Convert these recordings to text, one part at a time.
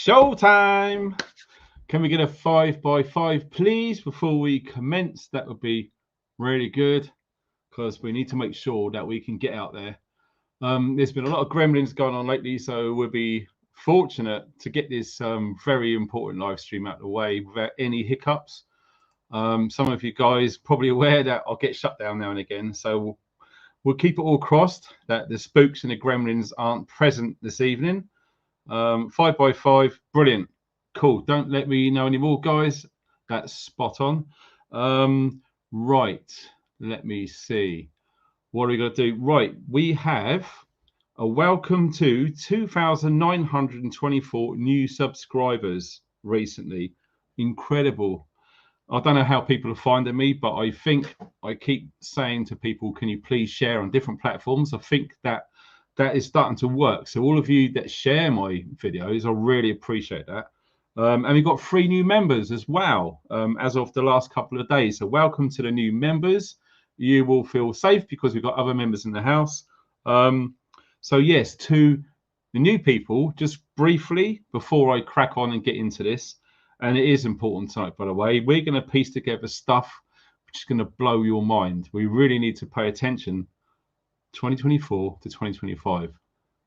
Showtime! Can we get a 5x5, please, before we commence? That would be really good because we need to make sure that we can get out there. There's been a lot of gremlins going on lately, so we'll be fortunate to get this very important live stream out of the way without any hiccups. Some of you guys probably aware that I'll get shut down now and again, so we'll keep it all crossed that the spooks and the gremlins aren't present this evening. 5x5, brilliant, cool. Don't let me know anymore, guys. That's spot on. Right, let me see. What are we going to do? Right, we have a welcome to 2,924 new subscribers recently. Incredible. I don't know how people are finding me, but I think I keep saying to people, can you please share on different platforms? I think that is starting to work. So all of you that share my videos, I really appreciate that. And we've got 3 new members as well as of the last couple of days. So welcome to the new members. You will feel safe because we've got other members in the house. So yes, to the new people, just briefly before I crack on and get into this, and it is important tonight, by the way, we're going to piece together stuff which is going to blow your mind. We really need to pay attention 2024 to 2025,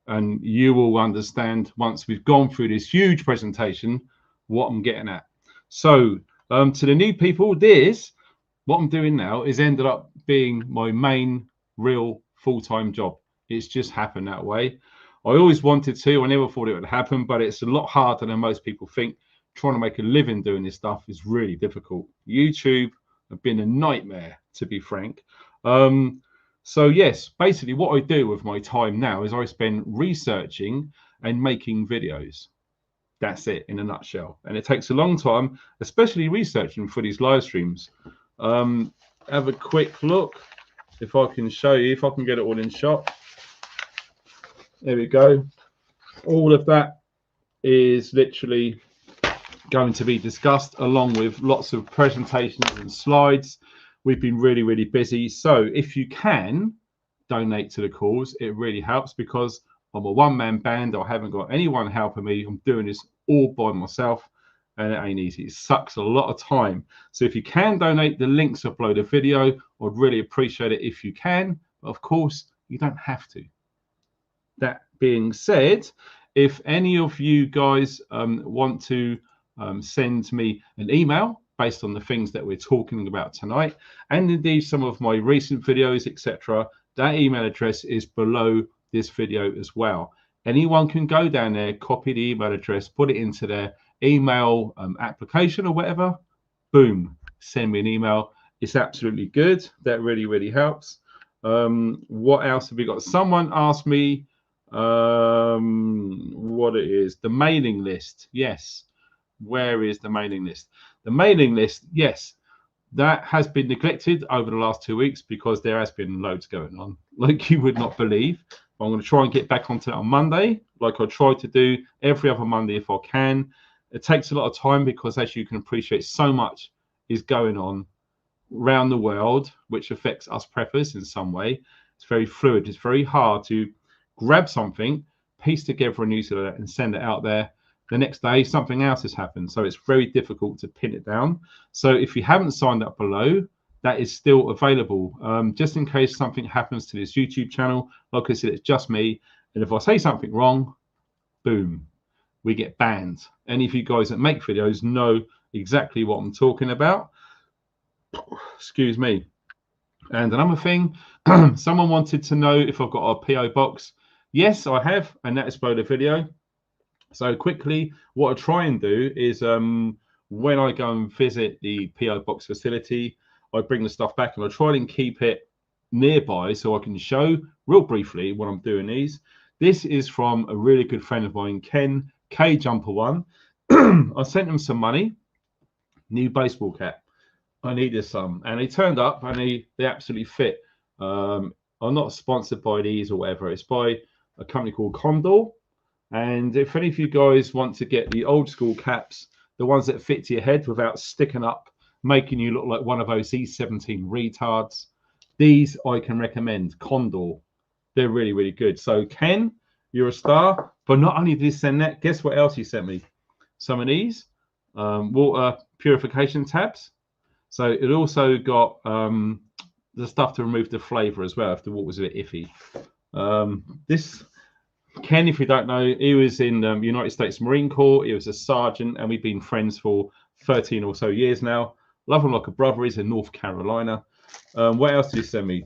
and you will understand once we've gone through this huge presentation what I'm getting at. So to the new people, what I'm doing now is ended up being my main real full-time job. It's just happened that way. I always wanted to. I never thought it would happen, but it's a lot harder than most people think. Trying to make a living doing this stuff is really difficult. YouTube have been a nightmare, to be frank. So yes, basically what I do with my time now is I spend researching and making videos. That's it in a nutshell. And it takes a long time, especially researching for these live streams. Have a quick look if I can show you, if I can get it all in shot. There we go. All of that is literally going to be discussed along with lots of presentations and slides. We've been really, really busy. So if you can donate to the cause, it really helps because I'm a one-man band. I haven't got anyone helping me. I'm doing this all by myself and it ain't easy. It sucks a lot of time. So if you can donate, the links are below the video. I'd really appreciate it if you can. But of course, you don't have to. That being said, if any of you guys want to send me an email based on the things that we're talking about tonight, and indeed some of my recent videos, etc., that email address is below this video as well. Anyone can go down there, copy the email address, put it into their email application or whatever, boom, send me an email. It's absolutely good. That really, really helps. What else have we got? Someone asked me what it is. The mailing list. Yes. Where is the mailing list? The mailing list, yes, that has been neglected over the last 2 weeks because there has been loads going on, like you would not believe. But I'm going to try and get back onto that on Monday, like I try to do every other Monday if I can. It takes a lot of time because, as you can appreciate, so much is going on around the world, which affects us preppers in some way. It's very fluid. It's very hard to grab something, piece together a newsletter and send it out there. The next day, something else has happened. So it's very difficult to pin it down. So if you haven't signed up below, that is still available. Just in case something happens to this YouTube channel, like I said, it's just me. And if I say something wrong, boom, we get banned. Any of you guys that make videos know exactly what I'm talking about. Excuse me. And another thing, someone wanted to know if I've got a PO box. Yes, I have, and that is below the video. So quickly, what I try and do is when I go and visit the PO box facility, I bring the stuff back and I try and keep it nearby so I can show real briefly what I'm doing these. This is from a really good friend of mine, Ken, K Jumper One. I sent him some money, new baseball cap. I needed some, and they turned up and they absolutely fit. I'm not sponsored by these or whatever. It's by a company called Condor. And if any of you guys want to get the old school caps, the ones that fit to your head without sticking up, making you look like one of those E17 retards, these I can recommend. Condor. They're really, really good. So Ken, you're a star. But not only did he send that, guess what else he sent me? some of these water purification tabs. So it also got the stuff to remove the flavour as well if the water was a bit iffy. This Ken, if you don't know, he was in the United States Marine Corps. He was a sergeant, and we've been friends for 13 or so years now. Love him like a brother. He's in North Carolina. What else did he send me?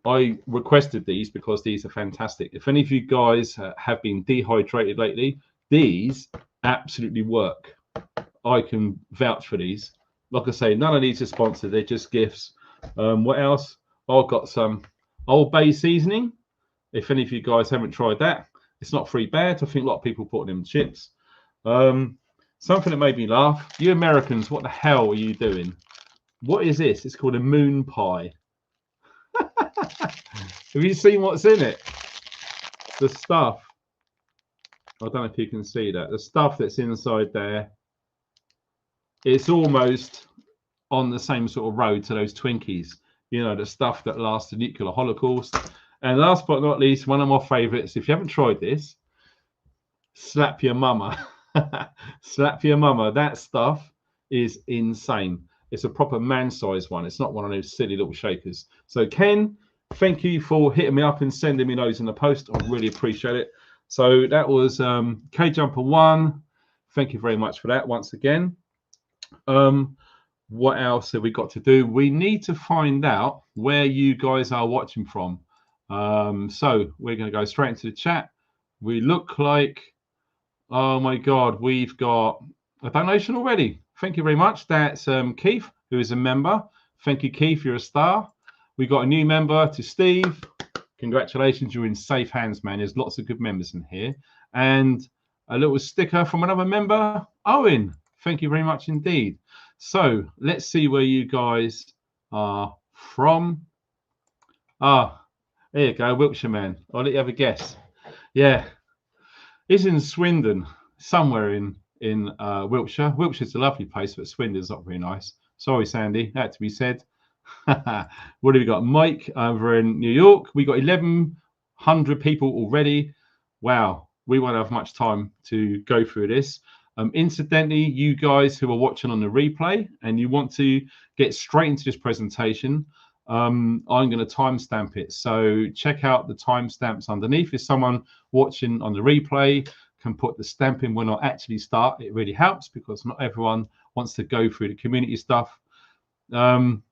I requested these because these are fantastic. If any of you guys have been dehydrated lately, these absolutely work. I can vouch for these. Like I say, none of these are sponsored. They're just gifts. What else? I've got some Old Bay seasoning. If any of you guys haven't tried that, it's not free bad. I think a lot of people put them in chips. Something that made me laugh. You Americans, what the hell are you doing? What is this? It's called a moon pie. Have you seen what's in it? The stuff. I don't know if you can see that. The stuff that's inside there. It's almost on the same sort of road to those Twinkies. You know, the stuff that lasts the nuclear holocaust. And last but not least, one of my favourites. If you haven't tried this, slap your mama. Slap your mama. That stuff is insane. It's a proper man-sized one. It's not one of those silly little shakers. So Ken, thank you for hitting me up and sending me those in the post. I really appreciate it. So that was K-Jumper 1. Thank you very much for that once again. What else have we got to do? We need to find out where you guys are watching from. So we're going to go straight into the chat. We look like, oh my God, we've got a donation already. Thank you very much. That's Keith, who is a member. Thank you, Keith. You're a star. We got a new member to Steve. Congratulations. You're in safe hands, man. There's lots of good members in here. And a little sticker from another member, Owen. Thank you very much indeed. So let's see where you guys are from. There you go, Wiltshire man. I'll let you have a guess. Yeah, it's in Swindon, somewhere in Wiltshire. Wiltshire's a lovely place, but Swindon's not very nice. Sorry, Sandy, that had to be said. What have we got? Mike over in New York. We got 1,100 people already. Wow, we won't have much time to go through this. Incidentally, you guys who are watching on the replay and you want to get straight into this presentation, I'm going to timestamp it. So check out the timestamps underneath. If someone watching on the replay can put the stamp in when I actually start, it really helps because not everyone wants to go through the community stuff. The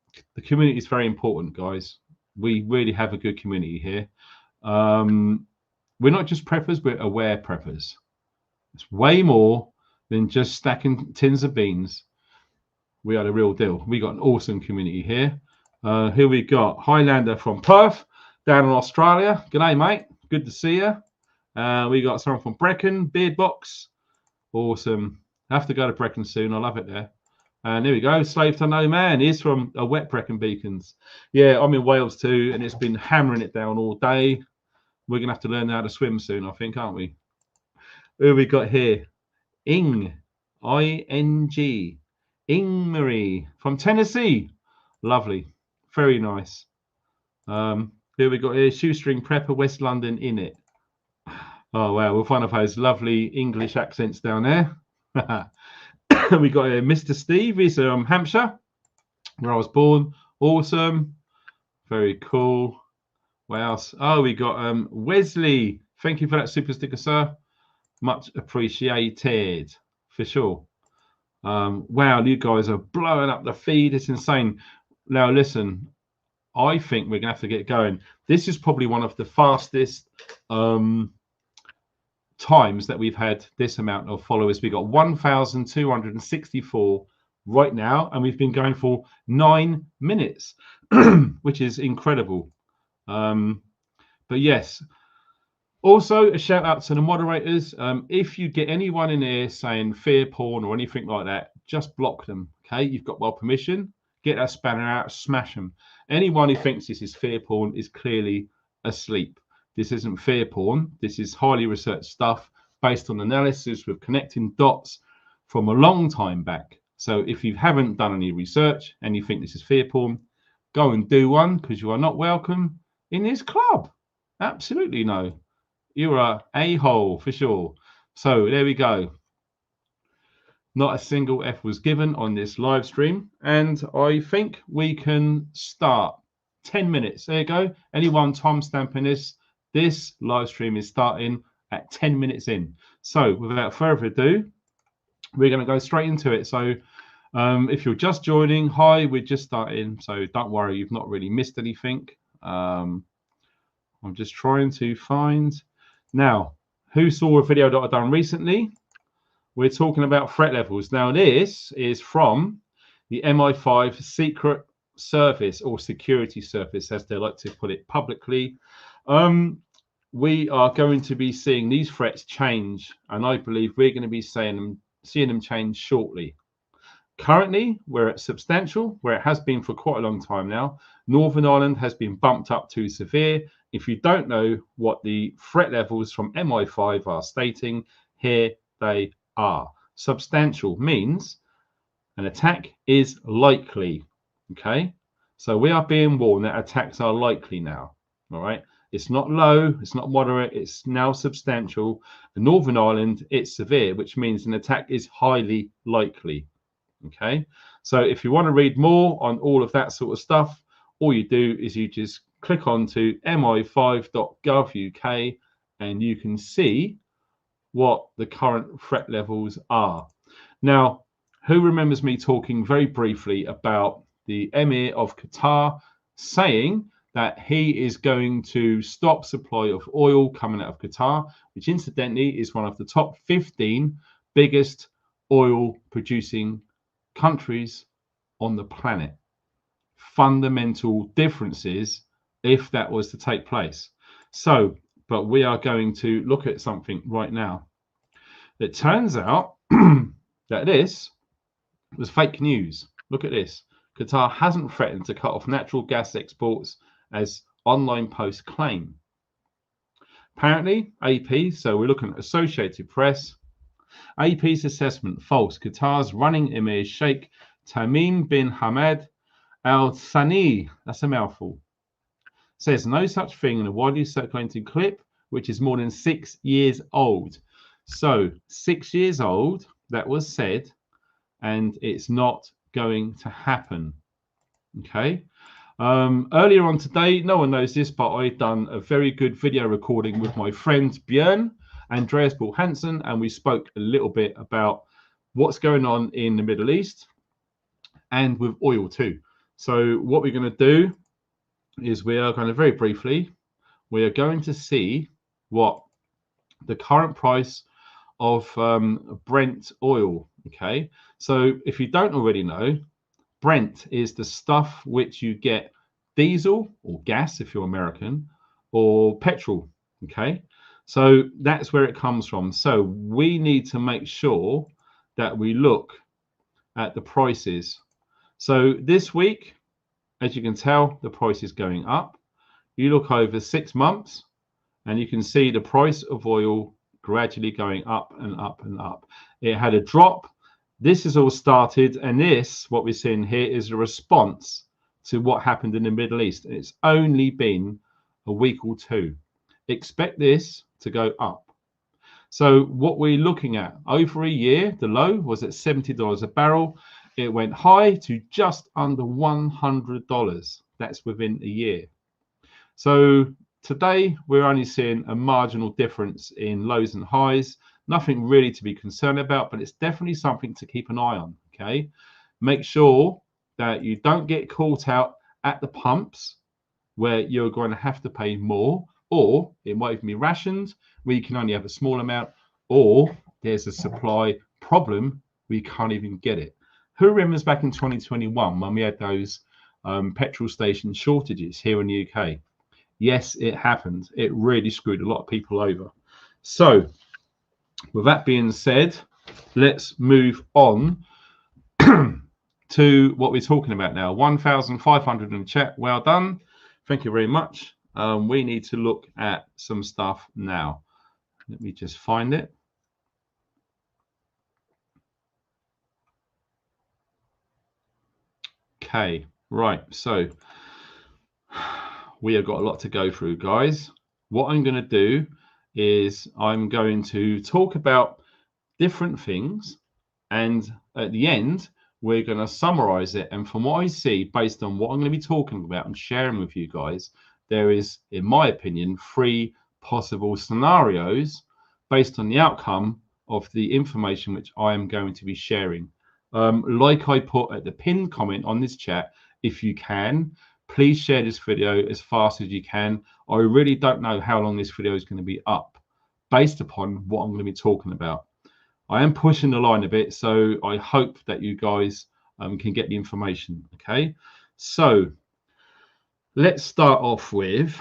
community is very important, guys. We really have a good community here. We're not just preppers, we're aware preppers. It's way more than just stacking tins of beans. We are the real deal. We got an awesome community here. Here we got Highlander from Perth, down in Australia. G'day, mate. Good to see you. We got someone from BRECON, Beard Box. Awesome. I have to go to BRECON soon. I love it there. And here we go. Slave to No Man. He's from a wet BRECON Beacons. Yeah, I'm in Wales too, and it's been hammering it down all day. We're going to have to learn how to swim soon, I think, aren't we? Who have we got here? Ing, I-N-G. Ing Marie from Tennessee. Lovely. Very nice. Here we got here, Shoestring Prepper, West London, in it. Oh, wow. With one of those lovely English accents down there. We got here, Mr. Steve. He's from Hampshire, where I was born. Awesome. Very cool. What else? Oh, we got Wesley. Thank you for that super sticker, sir. Much appreciated, for sure. Wow, you guys are blowing up the feed. It's insane. Now, listen, I think we're going to have to get going. This is probably one of the fastest times that we've had this amount of followers. We got 1,264 right now, and we've been going for 9 minutes, which is incredible. But yes, also a shout out to the moderators. If you get anyone in here saying fear porn or anything like that, just block them. Okay, you've got my permission. Get that spanner out, smash them. Anyone who thinks this is fear porn is clearly asleep. This isn't fear porn. This is highly researched stuff based on analysis with connecting dots from a long time back. So if you haven't done any research and you think this is fear porn, go and do one, because you are not welcome in this club. Absolutely no. You are a hole for sure. So there we go. Not a single F was given on this live stream, and I think we can start. 10 minutes. There you go. Anyone time stamping this? This live stream is starting at 10 minutes in. So without further ado, we're going to go straight into it. So if you're just joining, hi, we're just starting. So don't worry, you've not really missed anything. I'm just trying to find. Now, who saw a video that I've done recently? We're talking about threat levels. Now, this is from the MI5 Secret Service, or Security Service, as they like to put it publicly. We are going to be seeing these threats change, and I believe we're going to be seeing them change shortly. Currently, we're at substantial, where it has been for quite a long time now. Northern Ireland has been bumped up to severe. If you don't know what the threat levels from MI5 are stating, here they are. Substantial means an attack is likely. Okay, so we are being warned that attacks are likely now. All right, it's not low, it's not moderate, it's now substantial. In Northern Ireland, it's severe, which means an attack is highly likely. Okay, so if you want to read more on all of that sort of stuff, all you do is you just click on to mi5.gov.uk and you can see what the current threat levels are. Now, who remembers me talking very briefly about the Emir of Qatar saying that he is going to stop supply of oil coming out of Qatar, which incidentally is one of the top 15 biggest oil producing countries on the planet. Fundamental differences if that was to take place. So, but we are going to look at something right now. It turns out that this was fake news. Look at this. Qatar hasn't threatened to cut off natural gas exports as online posts claim. Apparently, AP, so we're looking at Associated Press, AP's assessment false. Qatar's running Emir Sheikh Tamim bin Hamad Al Thani, that's a mouthful, says no such thing in a widely circulated clip, which is more than 6 years old. So 6 years old, that was said, and it's not going to happen. Okay. Earlier on today, no one knows this, but I've done a very good video recording with my friend Björn, Andreas Bull Hansen, and we spoke a little bit about what's going on in the Middle East and with oil too. So what we're going to do is we are going to very briefly, we are going to see what the current price of Brent oil. Okay, so if you don't already know, Brent is the stuff which you get diesel or gas if you're American, or petrol. Okay, so that's where it comes from. So we need to make sure that we look at the prices. So this week, as you can tell, the price is going up. You look over 6 months and you can see the price of oil gradually going up and up and up. It had a drop. This has all started, and this, what we're seeing here, is a response to what happened in the Middle East. It's only been a week or two. Expect this to go up. So what we're looking at over a year, the low was at $70 a barrel. It went high to just under $100. That's within a year. So today we're only seeing a marginal difference in lows and highs. Nothing really to be concerned about, but it's definitely something to keep an eye on. Okay, make sure that you don't get caught out at the pumps where you're going to have to pay more, or it might even be rationed where you can only have a small amount, or there's a supply problem where you can't even get it. Who remembers back in 2021 when we had those petrol station shortages here in the UK? Yes, it happened. It really screwed a lot of people over. So with that being said, let's move on to what we're talking about now. 1,500 in the chat. Well done. Thank you very much. We need to look at some stuff now. Let me just find it. Okay, right. So we have got a lot to go through, guys. What I'm going to do is I'm going to talk about different things and at the end, we're going to summarize it. And from what I see, based on what I'm going to be talking about and sharing with you guys, there is, in my opinion, 3 possible scenarios based on the outcome of the information which I am going to be sharing. Like I put at the pinned comment on this chat, if you can, please share this video as fast as you can. I really don't know how long this video is going to be up based upon what I'm going to be talking about. I am pushing the line a bit, so I hope that you guys can get the information. Okay, so let's start off with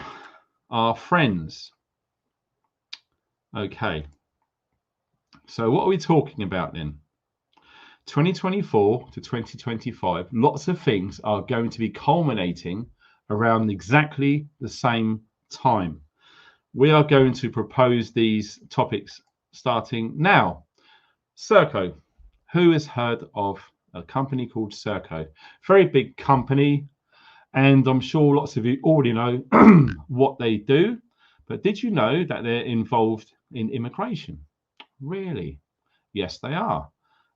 our friends. Okay, so what are we talking about then? 2024 to 2025, lots of things are going to be culminating around exactly the same time. We are going to propose these topics starting now. Serco. Who has heard of a company called Serco? Very big company, and I'm sure lots of you already know what they do. But did you know that they're involved in immigration? Really? Yes, they are.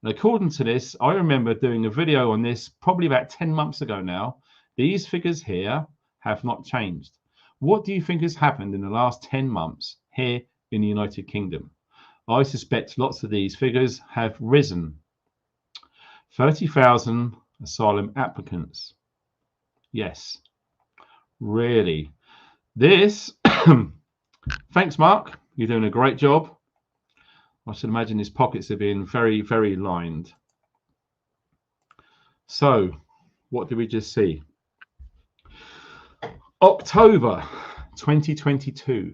And according to this, I remember doing a video on this probably about 10 months ago now. These figures here have not changed. What do you think has happened in the last 10 months here in the United Kingdom? I suspect lots of these figures have risen. 30,000 asylum applicants. Yes, really. This, thanks, Mark. You're doing a great job. I should imagine his pockets are being very, very lined. So, what did we just see? October 2022,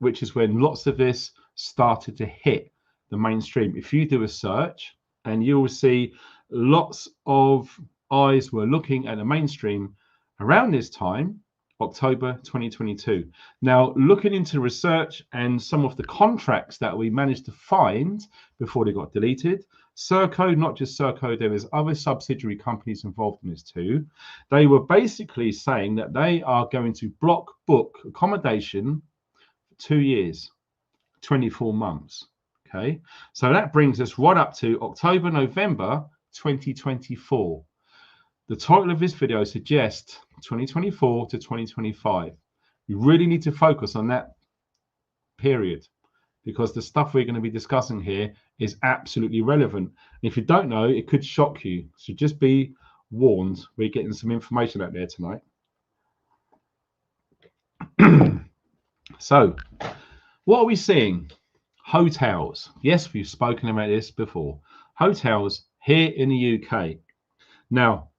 which is when lots of this started to hit the mainstream. If you do a search, and you will see lots of eyes were looking at the mainstream around this time, October 2022. Now, looking into research and some of the contracts that we managed to find before they got deleted, Serco, not just Serco, there was other subsidiary companies involved in this too. They were basically saying that they are going to block book accommodation for 2 years, 24 months. Okay, so that brings us right up to October, November 2024. The title of this video suggests 2024 to 2025. You really need to focus on that period, because the stuff we're going to be discussing here is absolutely relevant. And if you don't know, it could shock you. So just be warned, we're getting some information out there tonight. So, what are we seeing? Hotels. Yes, we've spoken about this before. Hotels here in the UK. Now,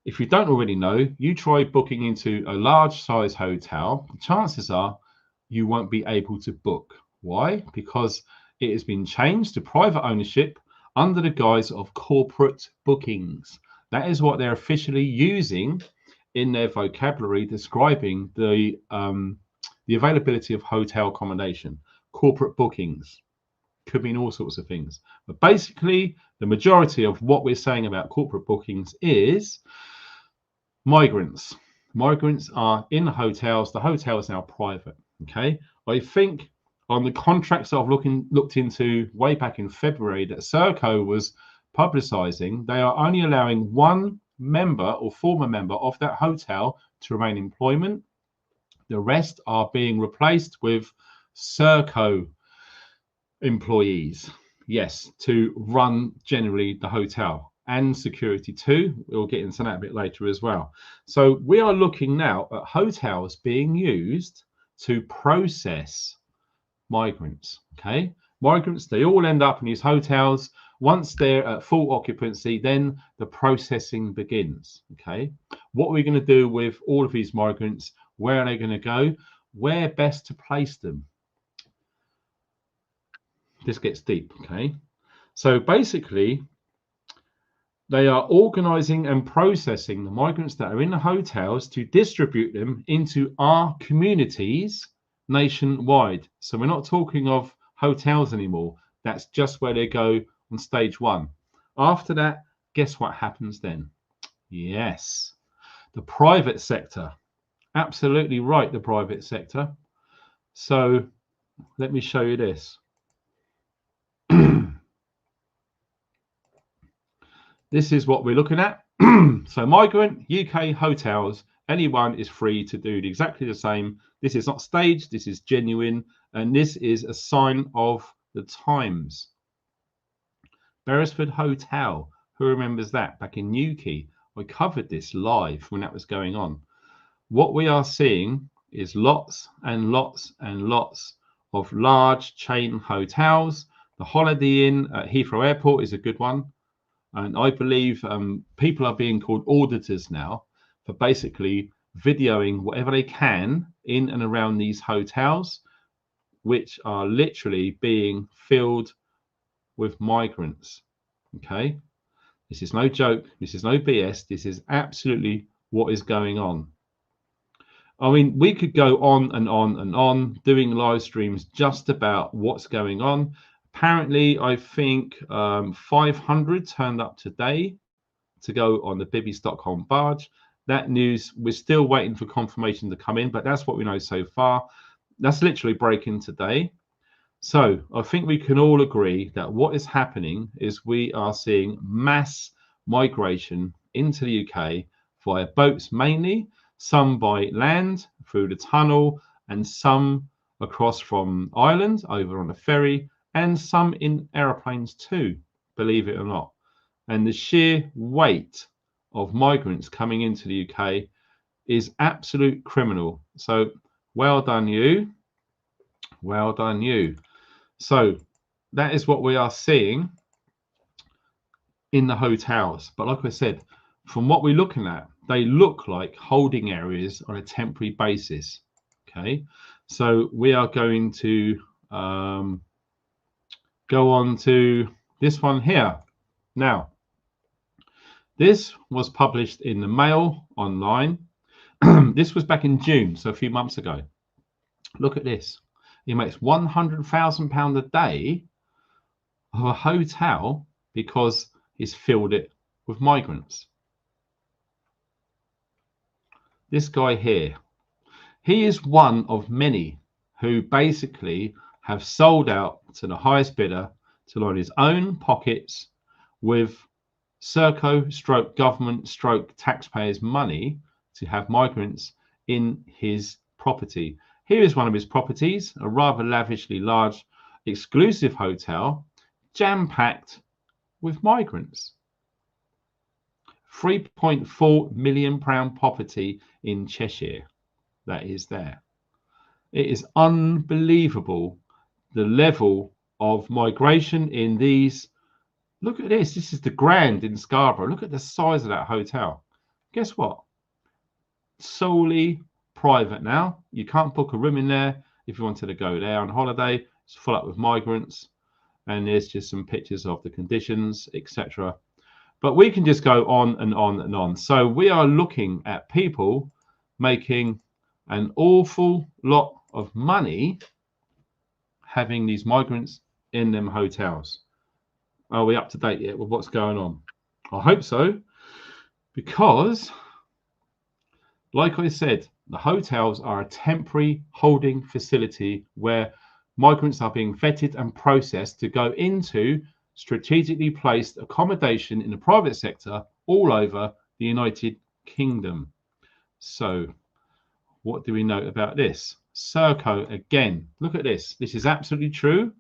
if you don't already know, you try booking into a large size hotel, chances are you won't be able to book. Why? Because it has been changed to private ownership under the guise of corporate bookings. That is what they're officially using in their vocabulary describing the availability of hotel accommodation. Corporate bookings could mean all sorts of things. But basically, the majority of what we're saying about corporate bookings is migrants. Migrants are in the hotels. The hotel is now private. Okay. I think on the contracts I've looked into way back in February that Serco was publicizing, they are only allowing one member or former member of that hotel to remain in employment. The rest are being replaced with Serco employees, yes, to run generally the hotel and security too. We'll get into that a bit later as well. So we are looking now at hotels being used to process migrants. Okay, migrants, they all end up in these hotels. Once they're at full occupancy, then the processing begins. Okay, what are we going to do with all of these migrants? Where are they going to go? Where best to place them? This gets deep. Okay, so basically they are organizing and processing the migrants that are in the hotels to distribute them into our communities nationwide. So we're not talking of hotels anymore. That's just where they go on stage one. After that, guess what happens then? Yes, the private sector. Absolutely right, the private sector. So let me show you this. This is what we're looking at. So Migrant, UK hotels, anyone is free to do exactly the same. This is not staged, this is genuine, and this is a sign of the times. Beresford Hotel, who remembers that back in Newquay? I covered this live when that was going on. What we are seeing is lots and lots and lots of large chain hotels. The Holiday Inn at Heathrow Airport is a good one. And I believe people are being called auditors now for basically videoing whatever they can in and around these hotels, which are literally being filled with migrants. Okay, this is no joke. This is no BS. This is absolutely what is going on. I mean, we could go on and on and on doing live streams just about what's going on. Apparently, I think 500 turned up today to go on the Bibby-Stockholm barge. That news, we're still waiting for confirmation to come in, but that's what we know so far. That's literally breaking today. So I think we can all agree that what is happening is we are seeing mass migration into the UK via boats mainly, some by land through the tunnel, and some across from Ireland over on a ferry, and some in aeroplanes too, believe it or not. And the sheer weight of migrants coming into the UK is absolute criminal. So well done you. Well done you. So that is what we are seeing in the hotels. But like I said, from what we're looking at, they look like holding areas on a temporary basis. Okay, so we are going to go on to this one here. Now, this was published in the Mail online. This was back in June, so a few months ago. Look at this. He makes £100,000 a day of a hotel because he's filled it with migrants. This guy here, he is one of many who basically have sold out to the highest bidder to line his own pockets with Serco stroke government stroke taxpayers' money to have migrants in his property. Here is one of his properties, a rather lavishly large exclusive hotel, jam-packed with migrants. £3.4 million property in Cheshire that is there. It is unbelievable the level of migration in these. Look at this. This is the Grand in Scarborough. Look at the size of that hotel. Guess what? Solely private now. You can't book a room in there if you wanted to go there on holiday. It's full up with migrants, and there's just some pictures of the conditions, etc. But we can just go on and on and on. So we are looking at people making an awful lot of money having these migrants in them hotels. Are we up to date yet with what's going on? I hope so, because like I said, the hotels are a temporary holding facility where migrants are being vetted and processed to go into strategically placed accommodation in the private sector all over the United Kingdom. So what do we know about this? Serco, again, look at this. This is absolutely true.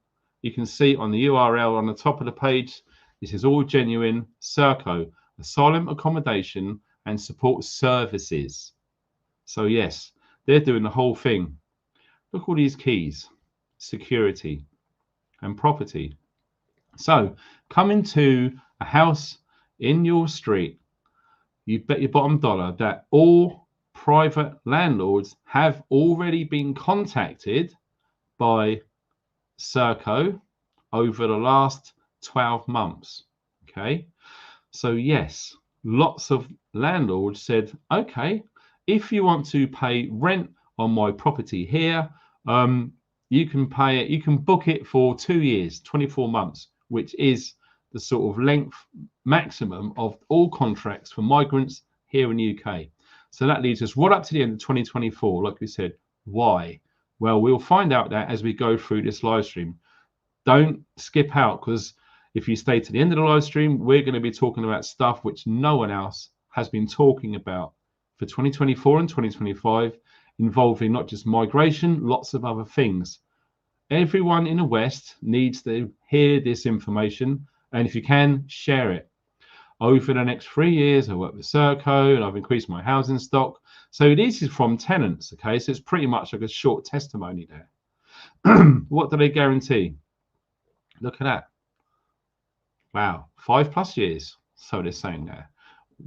You can see on the URL on the top of the page, this is all genuine. Serco, asylum accommodation and support services. So yes, they're doing the whole thing. Look at all these keys, security and property. So come into a house in your street, you bet your bottom dollar that all private landlords have already been contacted by Serco over the last 12 months. Okay, so yes, lots of landlords said, okay, if you want to pay rent on my property here, you can pay it, you can book it for 2 years, 24 months, which is the sort of length maximum of all contracts for migrants here in the UK. So that leads us right up to the end of 2024. Like we said, why? Well, we'll find out that as we go through this live stream. Don't skip out, because If you stay to the end of the live stream, we're going to be talking about stuff which no one else has been talking about for 2024 and 2025, involving not just migration, lots of other things. Everyone in the West needs to hear this information, and if you can, share it. Over the next 3 years, I work with Serco and I've increased my housing stock. So this is from tenants, okay? So it's pretty much like a short testimony there. What do they guarantee? Look at that. Wow, 5+ years. So they're saying there.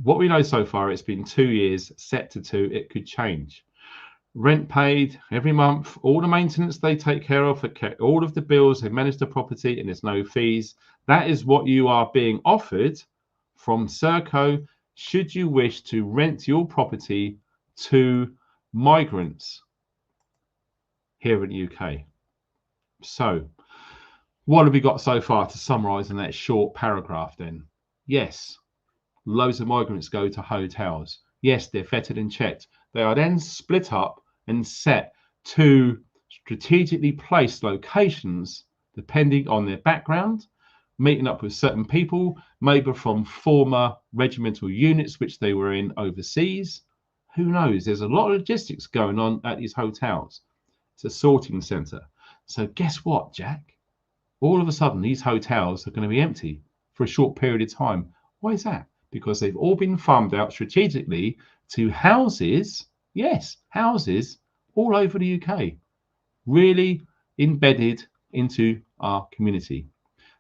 What we know so far, it's been 2 years, set to 2. It could change. Rent paid every month, all the maintenance they take care of, all of the bills, they manage the property, and there's no fees. That is what you are being offered from Serco should you wish to rent your property to migrants here in the UK. So what have we got so far to summarize in that short paragraph then? Yes, loads of migrants go to hotels. Yes, they're vetted and checked. They are then split up and set to strategically placed locations depending on their background, meeting up with certain people, maybe from former regimental units which they were in overseas. Who knows? There's a lot of logistics going on at these hotels. It's a sorting centre. So guess what, Jack? All of a sudden, these hotels are going to be empty for a short period of time. Why is that? Because they've all been farmed out strategically to houses, yes, houses all over the UK, really embedded into our community.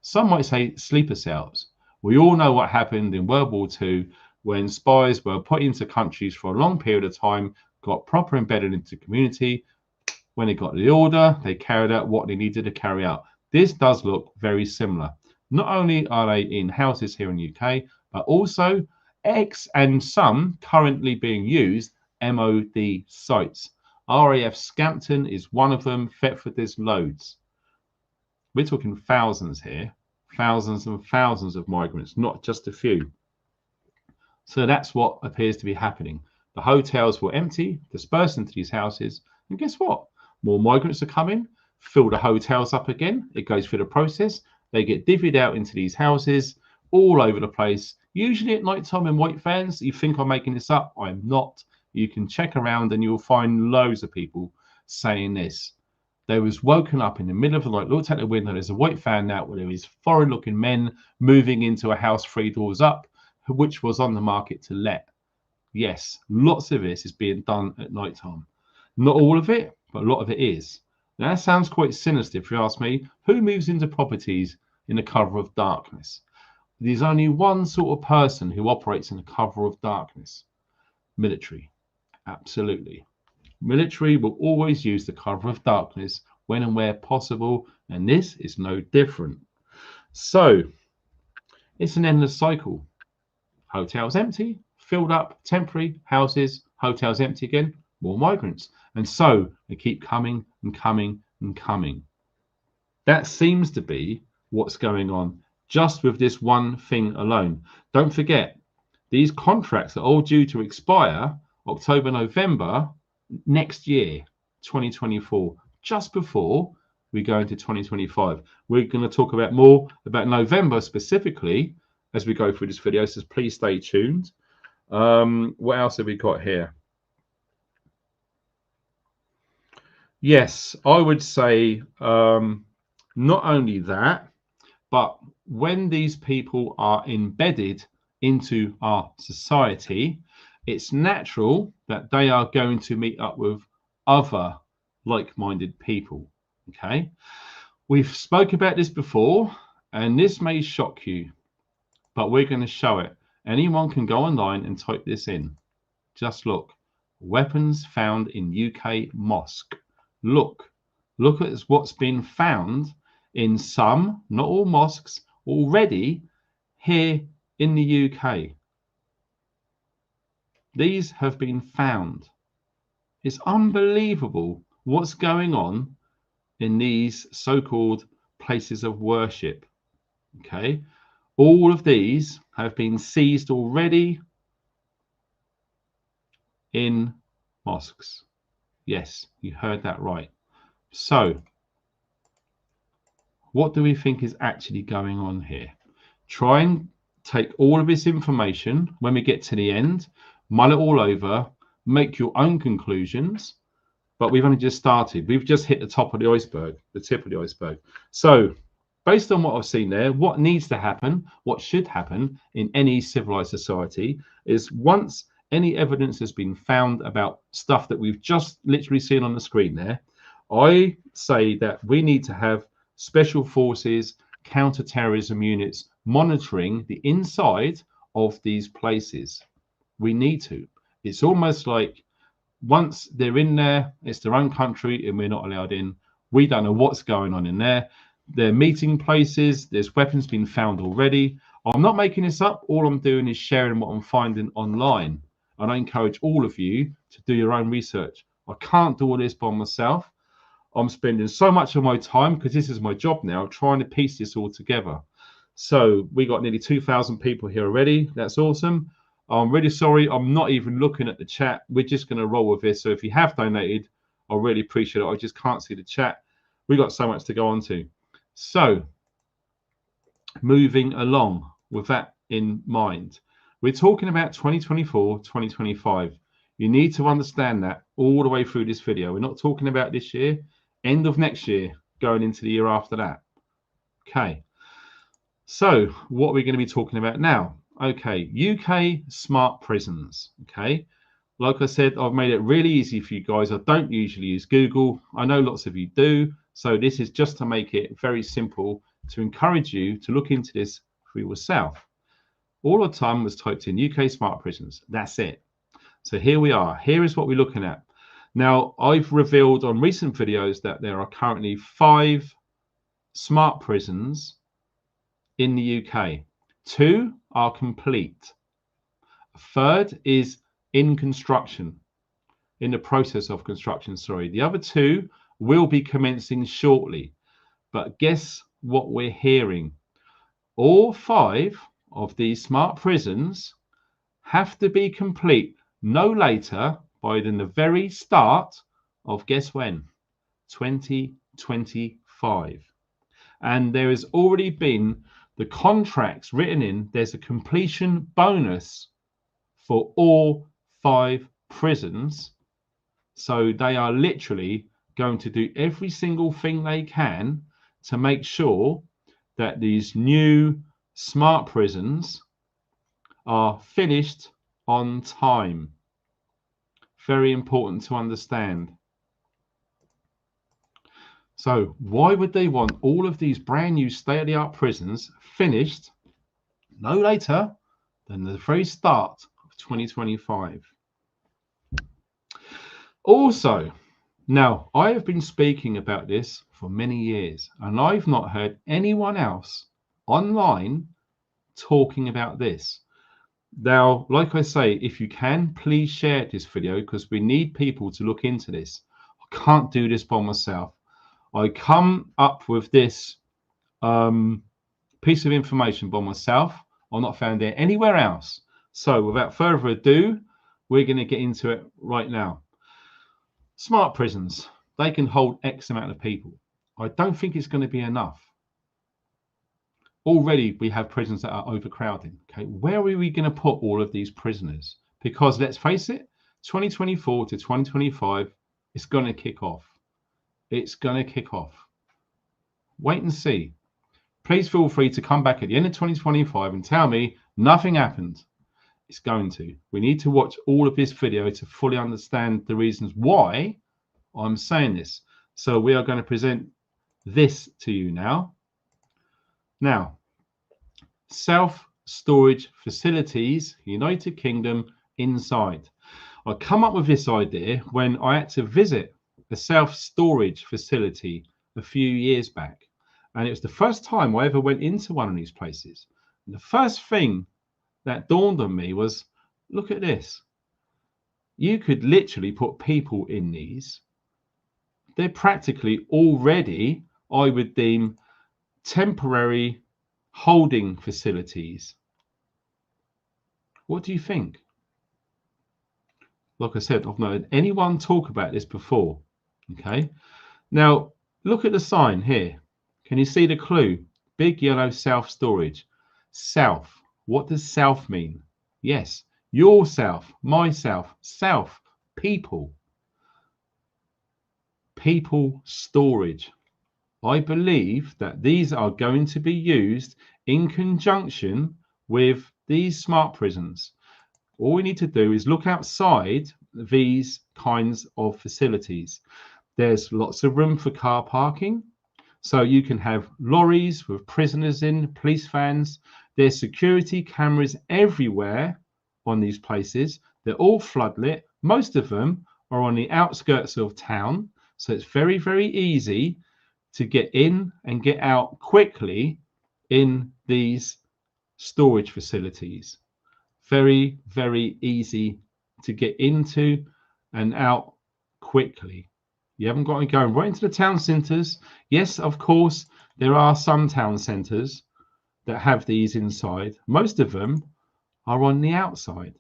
Some might say sleeper cells. We all know what happened in World War II when spies were put into countries for a long period of time, got proper embedded into community. When they got the order, they carried out what they needed to carry out. This does look very similar. Not only are they in houses here in the UK, but also and some currently being used MOD sites. RAF Scampton is one of them. Thetford, there's loads. We're talking thousands here, thousands and thousands of migrants, not just a few. So that's what appears to be happening. The hotels will empty, disperse into these houses, and guess what? More migrants are coming, fill the hotels up again. It goes through the process. They get divvied out into these houses all over the place, usually at night time in white vans. You think I'm making this up? I'm not. You can check around and you'll find loads of people saying this. They was woken up in the middle of the night, looked out the window, there's a white van out where there is foreign looking men moving into a house 3 doors up, which was on the market to let. Yes, lots of this is being done at night time. Not all of it, but a lot of it is. Now, that sounds quite sinister if you ask me. Who moves into properties in the cover of darkness? There's only one sort of person who operates in the cover of darkness. Military. Absolutely. Military will always use the cover of darkness when and where possible, and this is no different. So it's an endless cycle. Hotels empty, filled up, temporary houses, hotels empty again, more migrants. And so they keep coming and coming and coming. That seems to be what's going on just with this one thing alone. Don't forget, these contracts are all due to expire October, November next year, 2024, just before we go into 2025. We're going to talk about more about November specifically as we go through this video, so please stay tuned. What else have we got here? Yes, I would say not only that, but when these people are embedded into our society, it's natural that they are going to meet up with other like-minded people. Okay, we've spoken about this before, and this may shock you, but we're going to show it. Anyone can go online and type this in. Just look. Weapons found in UK mosque. Look at what's been found in some, not all mosques, already here in the UK. These have been found. It's unbelievable what's going on in these so-called places of worship. Okay, all of these have been seized already in mosques. Yes, you heard that right. So What do we think is actually going on here? Try and take all of this information when we get to the end, mull it all over, make your own conclusions. But we've only just started. We've just hit the top of the iceberg, the tip of the iceberg. So based on what I've seen there, what needs to happen, what should happen in any civilized society is once any evidence has been found about stuff that we've just literally seen on the screen there, I say that we need to have special forces, counter-terrorism units monitoring the inside of these places. We need to. It's almost like once they're in there, it's their own country and we're not allowed in. We don't know what's going on in there. They're meeting places. There's weapons being found already. I'm not making this up. All I'm doing is sharing what I'm finding online. And I encourage all of you to do your own research. I can't do all this by myself. I'm spending so much of my time, because this is my job now, trying to piece this all together. So we got nearly 2,000 people here already. That's awesome. I'm really sorry. I'm not even looking at the chat. We're just going to roll with this. So if you have donated, I really appreciate it. I just can't see the chat. We've got so much to go on to. So moving along with that in mind, we're talking about 2024, 2025. You need to understand that all the way through this video. We're not talking about this year, end of next year, going into the year after that. Okay. So what are we going to be talking about now? Okay, UK smart prisons. Okay, like I said, I've made it really easy for you guys. I don't usually use Google. I know lots of you do. So this is just to make it very simple to encourage you to look into this for yourself. All the time was typed in UK smart prisons. That's it. So here we are. Here is what we're looking at. Now, I've revealed on recent videos that there are currently 5 smart prisons in the UK. 2 are complete. A third is in construction, in the process of construction, sorry. The other 2 will be commencing shortly. But guess what we're hearing? All 5 of these smart prisons have to be complete no later by the very start of, guess when? 2025. And there has already been the contracts written in. There's a completion bonus for all 5 prisons. So they are literally going to do every single thing they can to make sure that these new smart prisons are finished on time. Very important to understand. So why would they want all of these brand new state-of-the-art prisons finished no later than the very start of 2025? Also, now I have been speaking about this for many years, and I've not heard anyone else online talking about this. Now, like I say, if you can, please share this video, because we need people to look into this. I can't do this by myself. I come up with this piece of information by myself. I'm not found it anywhere else. So without further ado, we're going to get into it right now. Smart prisons, they can hold X amount of people. I don't think it's going to be enough. Already we have prisons that are overcrowding. Okay, where are we going to put all of these prisoners? Because let's face it, 2024 to 2025, it's going to kick off. It's going to kick off. Wait and see. Please feel free to come back at the end of 2025 and tell me nothing happened. It's going to. We need to watch all of this video to fully understand the reasons why I'm saying this. So we are going to present this to you now. Now, self-storage facilities, United Kingdom inside. I come up with this idea when I had to visit a self-storage facility a few years back. And it was the first time I ever went into one of these places. And the first thing that dawned on me was, look at this. You could literally put people in these. They're practically already, I would deem, temporary holding facilities. What do you think? Like I said, I've not heard anyone talk about this before. Okay. Now, look at the sign here. Can you see the clue? Big yellow self-storage. Self. What does self mean? Yes, yourself, myself, self, people. People storage. I believe that these are going to be used in conjunction with these smart prisons. All we need to do is look outside these kinds of facilities. There's lots of room for car parking. So you can have lorries with prisoners in, police vans. There's security cameras everywhere on these places. They're all floodlit. Most of them are on the outskirts of town. So it's very, very easy to get in and get out quickly in these storage facilities. Very, very easy to get into and out quickly. You haven't got to go right into the town centres. Yes, of course, there are some town centres that have these inside. Most of them are on the outside.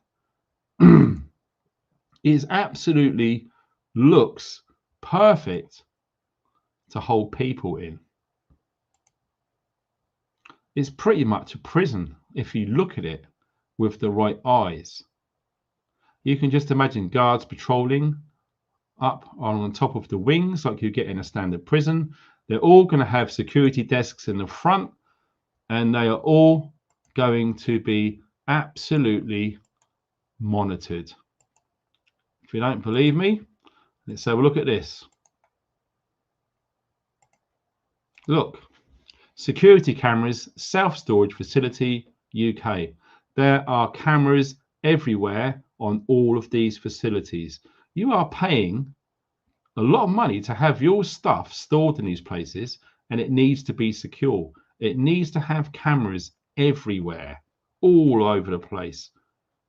It absolutely looks perfect to hold people in. It's pretty much a prison if you look at it with the right eyes. You can just imagine guards patrolling up on top of the wings like you get in a standard prison. They're all going to have security desks in the front, and they are all going to be absolutely monitored. If you don't believe me, let's have a look at this. Look, security cameras, self-storage facility, UK. There are cameras everywhere on all of these facilities. You are paying a lot of money to have your stuff stored in these places, and it needs to be secure. It needs to have cameras everywhere, all over the place.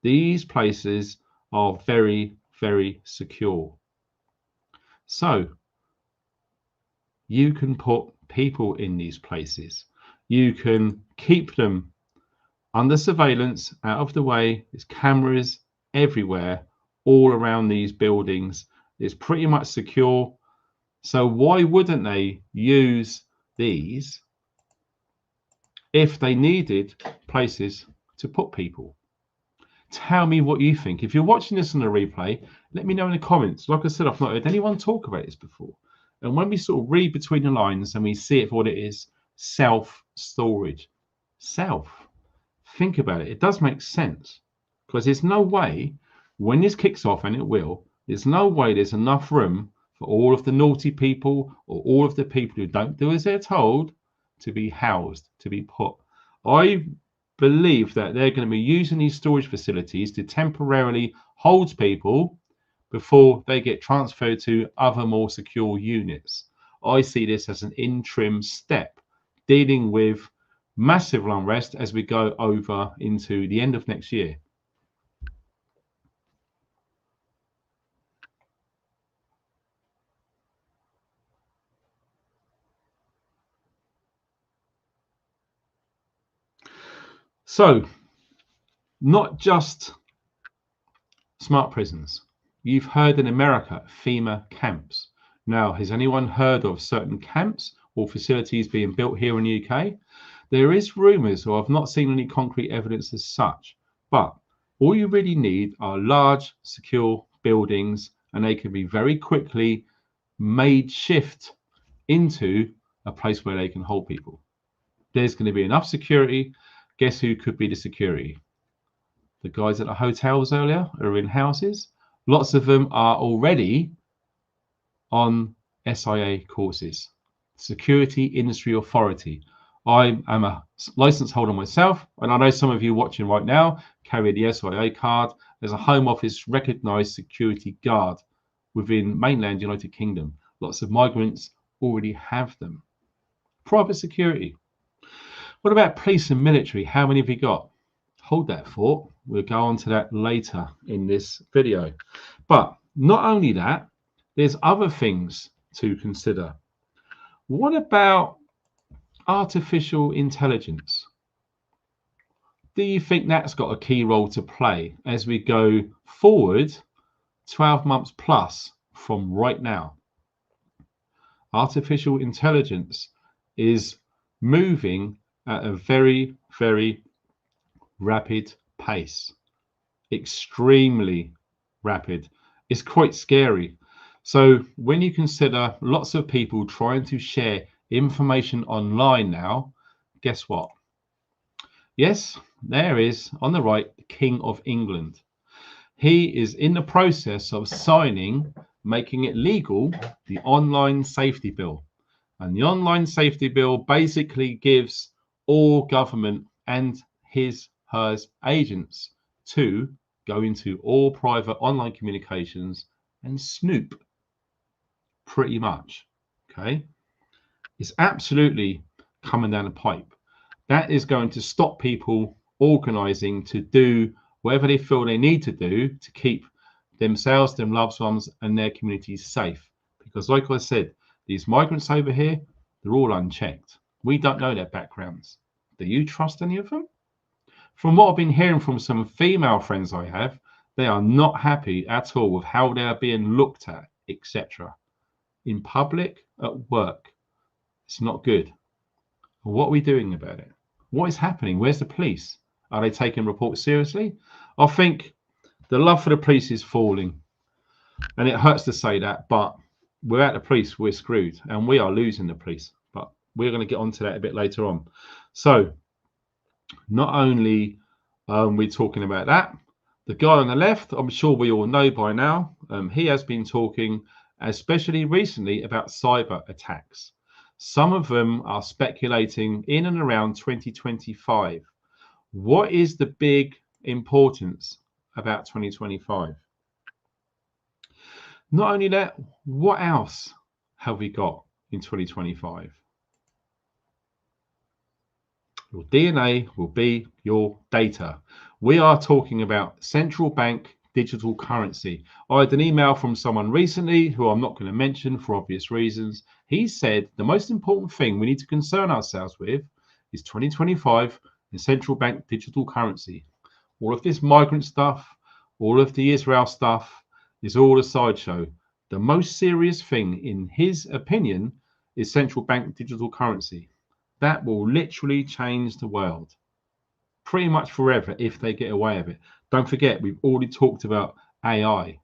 These places are very, very secure. So you can put people in these places. You can keep them under surveillance, out of the way. There's cameras everywhere, all around these buildings. It's pretty much secure. So why wouldn't they use these if they needed places to put people? Tell me what you think. If you're watching this on a replay, let me know in the comments. Like I said, I've not heard anyone talk about this before. And when we sort of read between the lines and we see it for what it is, self-storage. Self. Think about it. It does make sense, because there's no way, when this kicks off, and it will, there's no way there's enough room for all of the naughty people or all of the people who don't do as they're told to be housed, to be put. I believe that they're going to be using these storage facilities to temporarily hold people before they get transferred to other more secure units. I see this as an interim step dealing with massive unrest as we go over into the end of next year. So, not just smart prisons. You've heard in America, FEMA camps. Now, has anyone heard of certain camps or facilities being built here in the UK? There is rumours, or I've not seen any concrete evidence as such, but all you really need are large, secure buildings, and they can be very quickly made shift into a place where they can hold people. There's going to be enough security. Guess who could be the security? The guys at the hotels earlier are in houses. Lots of them are already on SIA courses, Security Industry Authority. I am a license holder myself, and I know some of you watching right now carry the SIA card as a Home Office recognised security guard within mainland United Kingdom. Lots of migrants already have them. Private security. What about police and military? How many have you got? Hold that thought. We'll go on to that later in this video. But not only that, there's other things to consider. What about artificial intelligence? Do you think that's got a key role to play as we go forward 12 months plus from right now? Artificial intelligence is moving at a very, very rapid pace, extremely rapid. It's quite scary. So when you consider lots of people trying to share information online now, guess what? Yes, there is on the right, the King of England. He is in the process of signing, making it legal, the online safety bill. And the online safety bill basically gives all government and hers agents to go into all private online communications and snoop, pretty much. Okay, it's absolutely coming down the pipe. That is going to stop people organizing to do whatever they feel they need to do to keep themselves, their loved ones, and their communities safe. Because, like I said, these migrants over here, they're all unchecked. We don't know their backgrounds. Do you trust any of them? From what I've been hearing from some female friends I have, they are not happy at all with how they are being looked at, etc. In public, at work. It's not good. What are we doing about it? What is happening? Where's the police? Are they taking reports seriously? I think the love for the police is falling. And it hurts to say that, but without the police, we're screwed. And we are losing the police. But we're going to get onto that a bit later on. So, not only we're talking about that, the guy on the left, I'm sure we all know by now, he has been talking, especially recently, about cyber attacks. Some of them are speculating in and around 2025. What is the big importance about 2025? Not only that, what else have we got in 2025? Your DNA will be your data. We are talking about central bank digital currency. I had an email from someone recently who I'm not going to mention for obvious reasons. He said the most important thing we need to concern ourselves with is 2025 and central bank digital currency. All of this migrant stuff, all of the Israel stuff is all a sideshow. The most serious thing, in his opinion, is central bank digital currency. That will literally change the world pretty much forever if they get away with it. Don't forget, we've already talked about AI,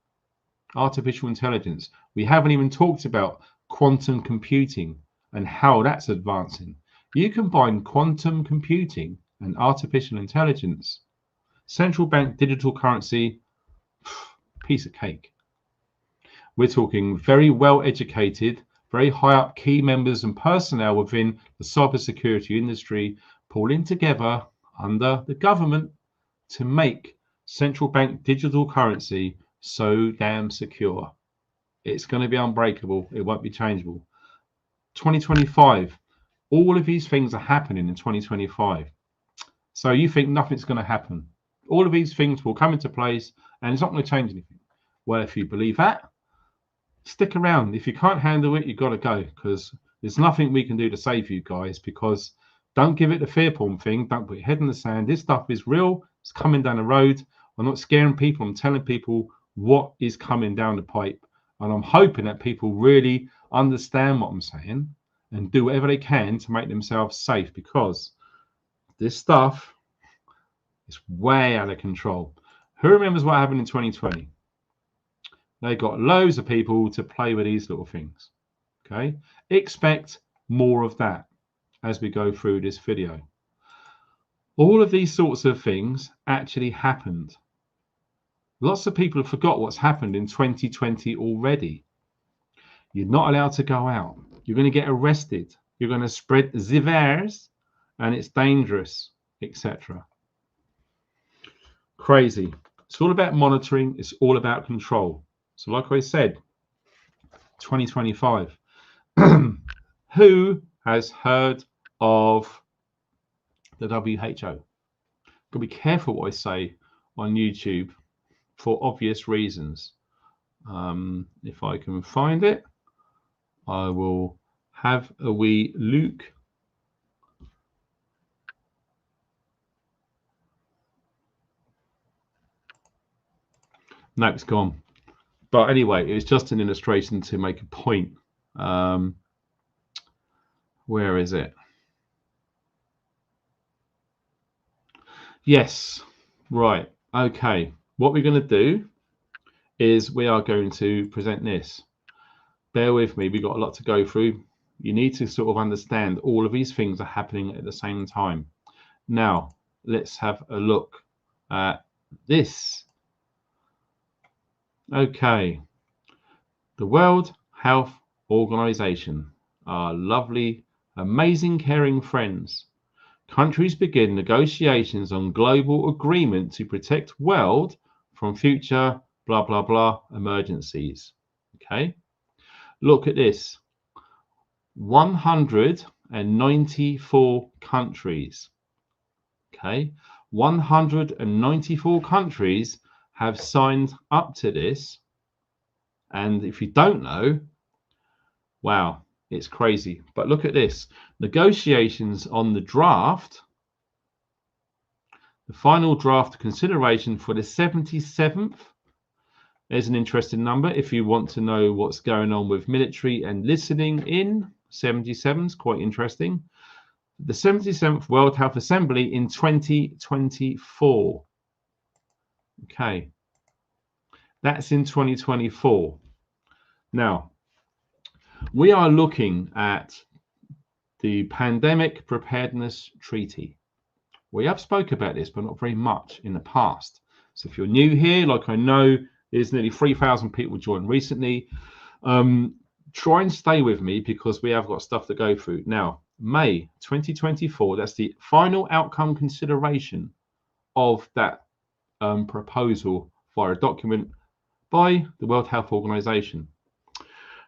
artificial intelligence. We haven't even talked about quantum computing and how that's advancing. You combine quantum computing and artificial intelligence, central bank digital currency, piece of cake. We're talking very well educated, very high up key members and personnel within the cybersecurity industry pulling together under the government to make central bank digital currency so damn secure. It's going to be unbreakable. It won't be changeable. 2025, all of these things are happening in 2025. So you think nothing's going to happen. All of these things will come into place and it's not going to change anything. Well, if you believe that, stick around. If you can't handle it, you've got to go, because there's nothing we can do to save you guys. Because don't give it the fear porn thing. Don't put your head in the sand. This stuff is real. It's coming down the road. I'm not scaring people. I'm telling people what is coming down the pipe. And I'm hoping that people really understand what I'm saying and do whatever they can to make themselves safe, because this stuff is way out of control. Who remembers what happened in 2020? They got loads of people to play with these little things. Okay, expect more of that as we go through this video. All of these sorts of things actually happened. Lots of people have forgot what's happened in 2020 already. You're not allowed to go out. You're going to get arrested. You're going to spread the virus, and it's dangerous, etc. Crazy. It's all about monitoring. It's all about control. So like I said, 2025. Who has heard of the WHO? Got to be careful what I say on YouTube for obvious reasons. If I can find it, I will have a wee look. No, it's gone. But anyway, it's just an illustration to make a point. Where is it? Yes, right. Okay. What we're going to do is we are going to present this. Bear with me. We've got a lot to go through. You need to sort of understand all of these things are happening at the same time. Now, let's have a look at this. Okay. The World Health Organization, our lovely, amazing, caring friends. Countries begin negotiations on global agreement to protect world from future blah blah blah emergencies. Okay, look at this. 194 countries. Okay, 194 countries have signed up to this. And if you don't know, wow, it's crazy. But look at this. Negotiations on the draft, the final draft consideration for the 77th. There's an interesting number if you want to know what's going on with military and listening in. 77 is quite interesting. The 77th World Health Assembly in 2024. Okay, that's in 2024. Now, we are looking at the Pandemic Preparedness Treaty. We have spoke about this, but not very much in the past. So if you're new here, like I know there's nearly 3,000 people joined recently, try and stay with me because we have got stuff to go through. Now, May 2024, that's the final outcome consideration of that proposal via a document by the World Health Organization.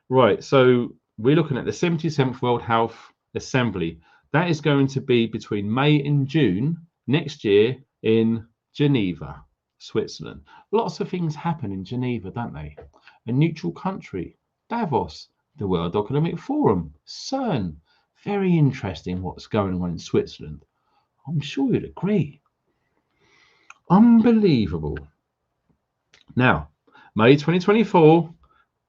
Right, so we're looking at the 77th World Health Assembly. That is going to be between May and June next year in Geneva, Switzerland. Lots of things happen in Geneva, don't they? A neutral country, Davos, the World Economic Forum, CERN. Very interesting what's going on in Switzerland. I'm sure you'd agree. Unbelievable. Now, May 2024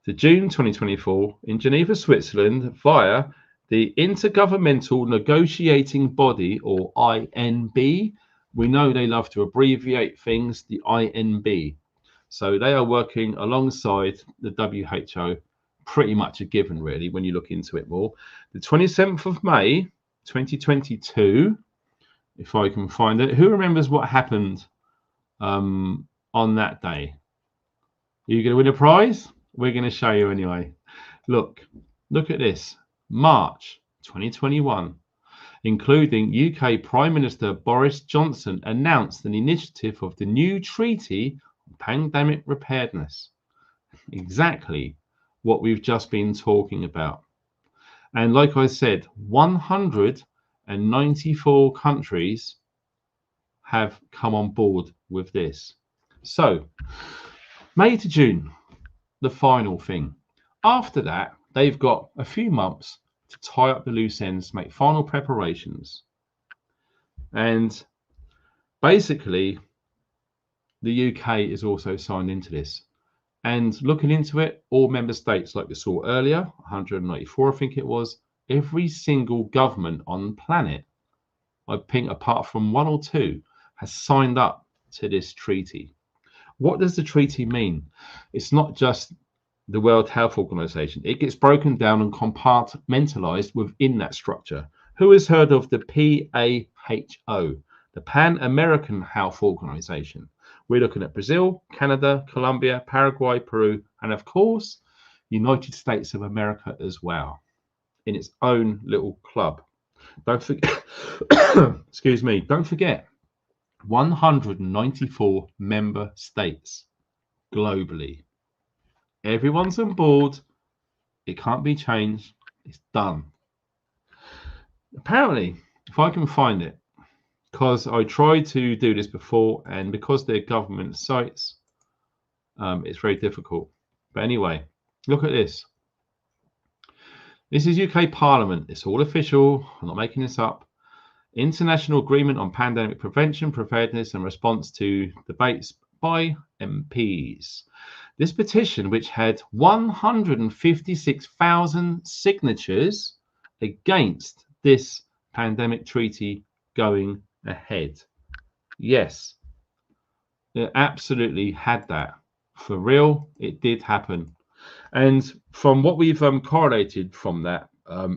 to June 2024 in Geneva, Switzerland, via the Intergovernmental Negotiating Body, or INB. We know they love to abbreviate things, the INB. So they are working alongside the WHO, pretty much a given, really, when you look into it more. The 27th of May, 2022, if I can find it. Who remembers what happened on that day? Are you going to win a prize? We're going to show you anyway. Look at this. March 2021, including UK Prime Minister Boris Johnson, announced an initiative of the new Treaty on Pandemic Preparedness. Exactly what we've just been talking about. And like I said, 194 countries have come on board with this. So, May to June, the final thing. After that, they've got a few months to tie up the loose ends, make final preparations. And basically, the UK is also signed into this. And looking into it, all member states, like we saw earlier, 194, I think it was, every single government on the planet, I think apart from one or two, has signed up to this treaty. What does the treaty mean? It's not just the World Health Organization. It gets broken down and compartmentalized within that structure. Who has heard of the PAHO, the Pan American Health Organization? We're looking at Brazil, Canada, Colombia, Paraguay, Peru, and of course, United States of America as well, in its own little club. Don't forget, excuse me, don't forget, 194 member states globally. Everyone's on board. It can't be changed. It's done. Apparently, if I can find it, because I tried to do this before, and because they're government sites, it's very difficult. But anyway, look at this. This is UK Parliament. It's all official. I'm not making this up. International Agreement on Pandemic Prevention, Preparedness and Response to Debates by MPs. This petition, which had 156,000 signatures, against this pandemic treaty going ahead. Yes, it absolutely had that. For real, it did happen. And from what we've correlated from that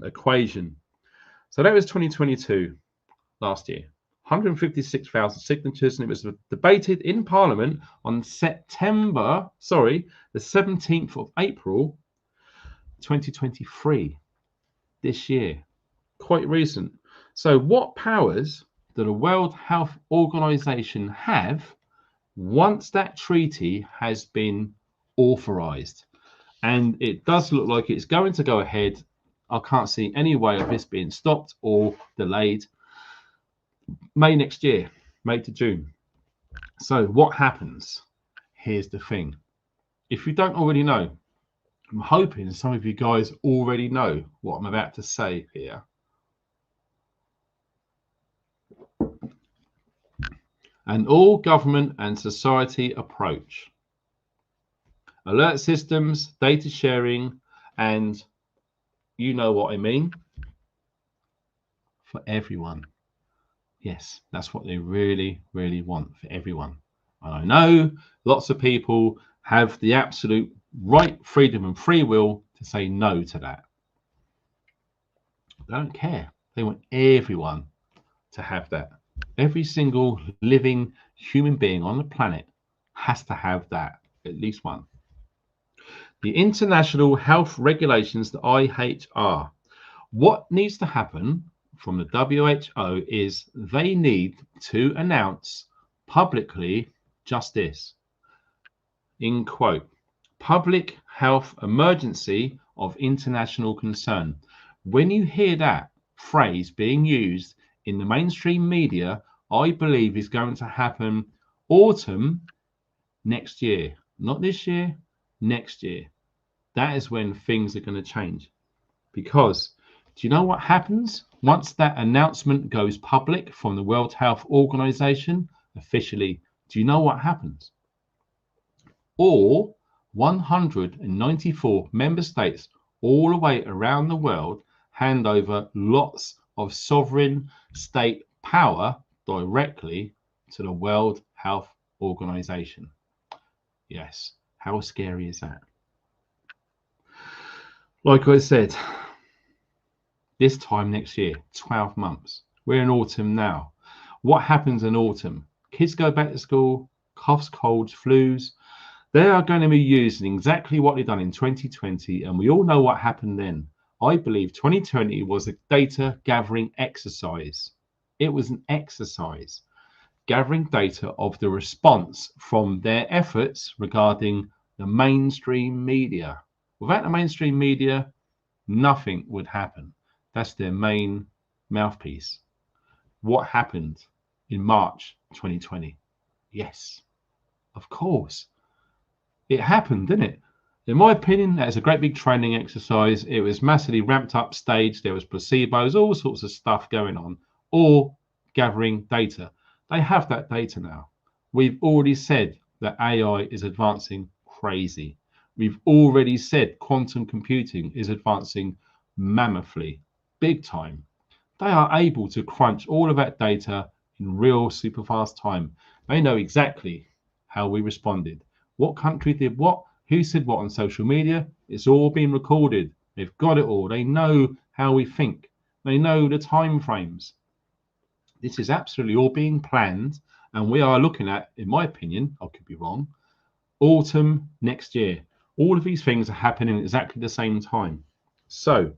equation, so that was 2022, last year. 156,000 signatures, and it was debated in Parliament on the 17th of April 2023, this year, quite recent. So what powers do the World Health Organization have once that treaty has been authorized? And it does look like it's going to go ahead. I can't see any way of this being stopped or delayed. May next year, May to June. So what happens? Here's the thing. If you don't already know, I'm hoping some of you guys already know what I'm about to say here. An all government and society approach. Alert systems, data sharing, and you know what I mean, for everyone. Yes, that's what they really, really want, for everyone. And I know lots of people have the absolute right, freedom and free will to say no to that. They don't care. They want everyone to have that. Every single living human being on the planet has to have that, at least one. The International Health Regulations, the IHR. What needs to happen from the WHO is they need to announce publicly just this, in quote, public health emergency of international concern. When you hear that phrase being used in the mainstream media, I believe is going to happen autumn next year, not this year, next year. That is when things are going to change. Because do you know what happens once that announcement goes public from the World Health Organization officially? Do you know what happens? All 194 member states all the way around the world hand over lots of sovereign state power directly to the World Health Organization. Yes, how scary is that? Like I said, this time next year, 12 months. We're in autumn now. What happens in autumn? Kids go back to school, coughs, colds, flus. They are going to be using exactly what they've done in 2020, and we all know what happened then. I believe 2020 was a data gathering exercise. It was an exercise, gathering data of the response from their efforts regarding the mainstream media. Without the mainstream media, nothing would happen. That's their main mouthpiece. What happened in March 2020? Yes, of course. It happened, didn't it? In my opinion, that's a great big training exercise. It was massively ramped up stage. There was placebos, all sorts of stuff going on, all gathering data. They have that data now. We've already said that AI is advancing crazy. We've already said quantum computing is advancing mammothly, big time. They are able to crunch all of that data in real super fast time. They know exactly how we responded, what country did what, who said what on social media. It's all been recorded. They've got it all. They know how we think. They know the time frames. This is absolutely all being planned, and we are looking at, in my opinion, I could be wrong, autumn next year. All of these things are happening at exactly the same time. So,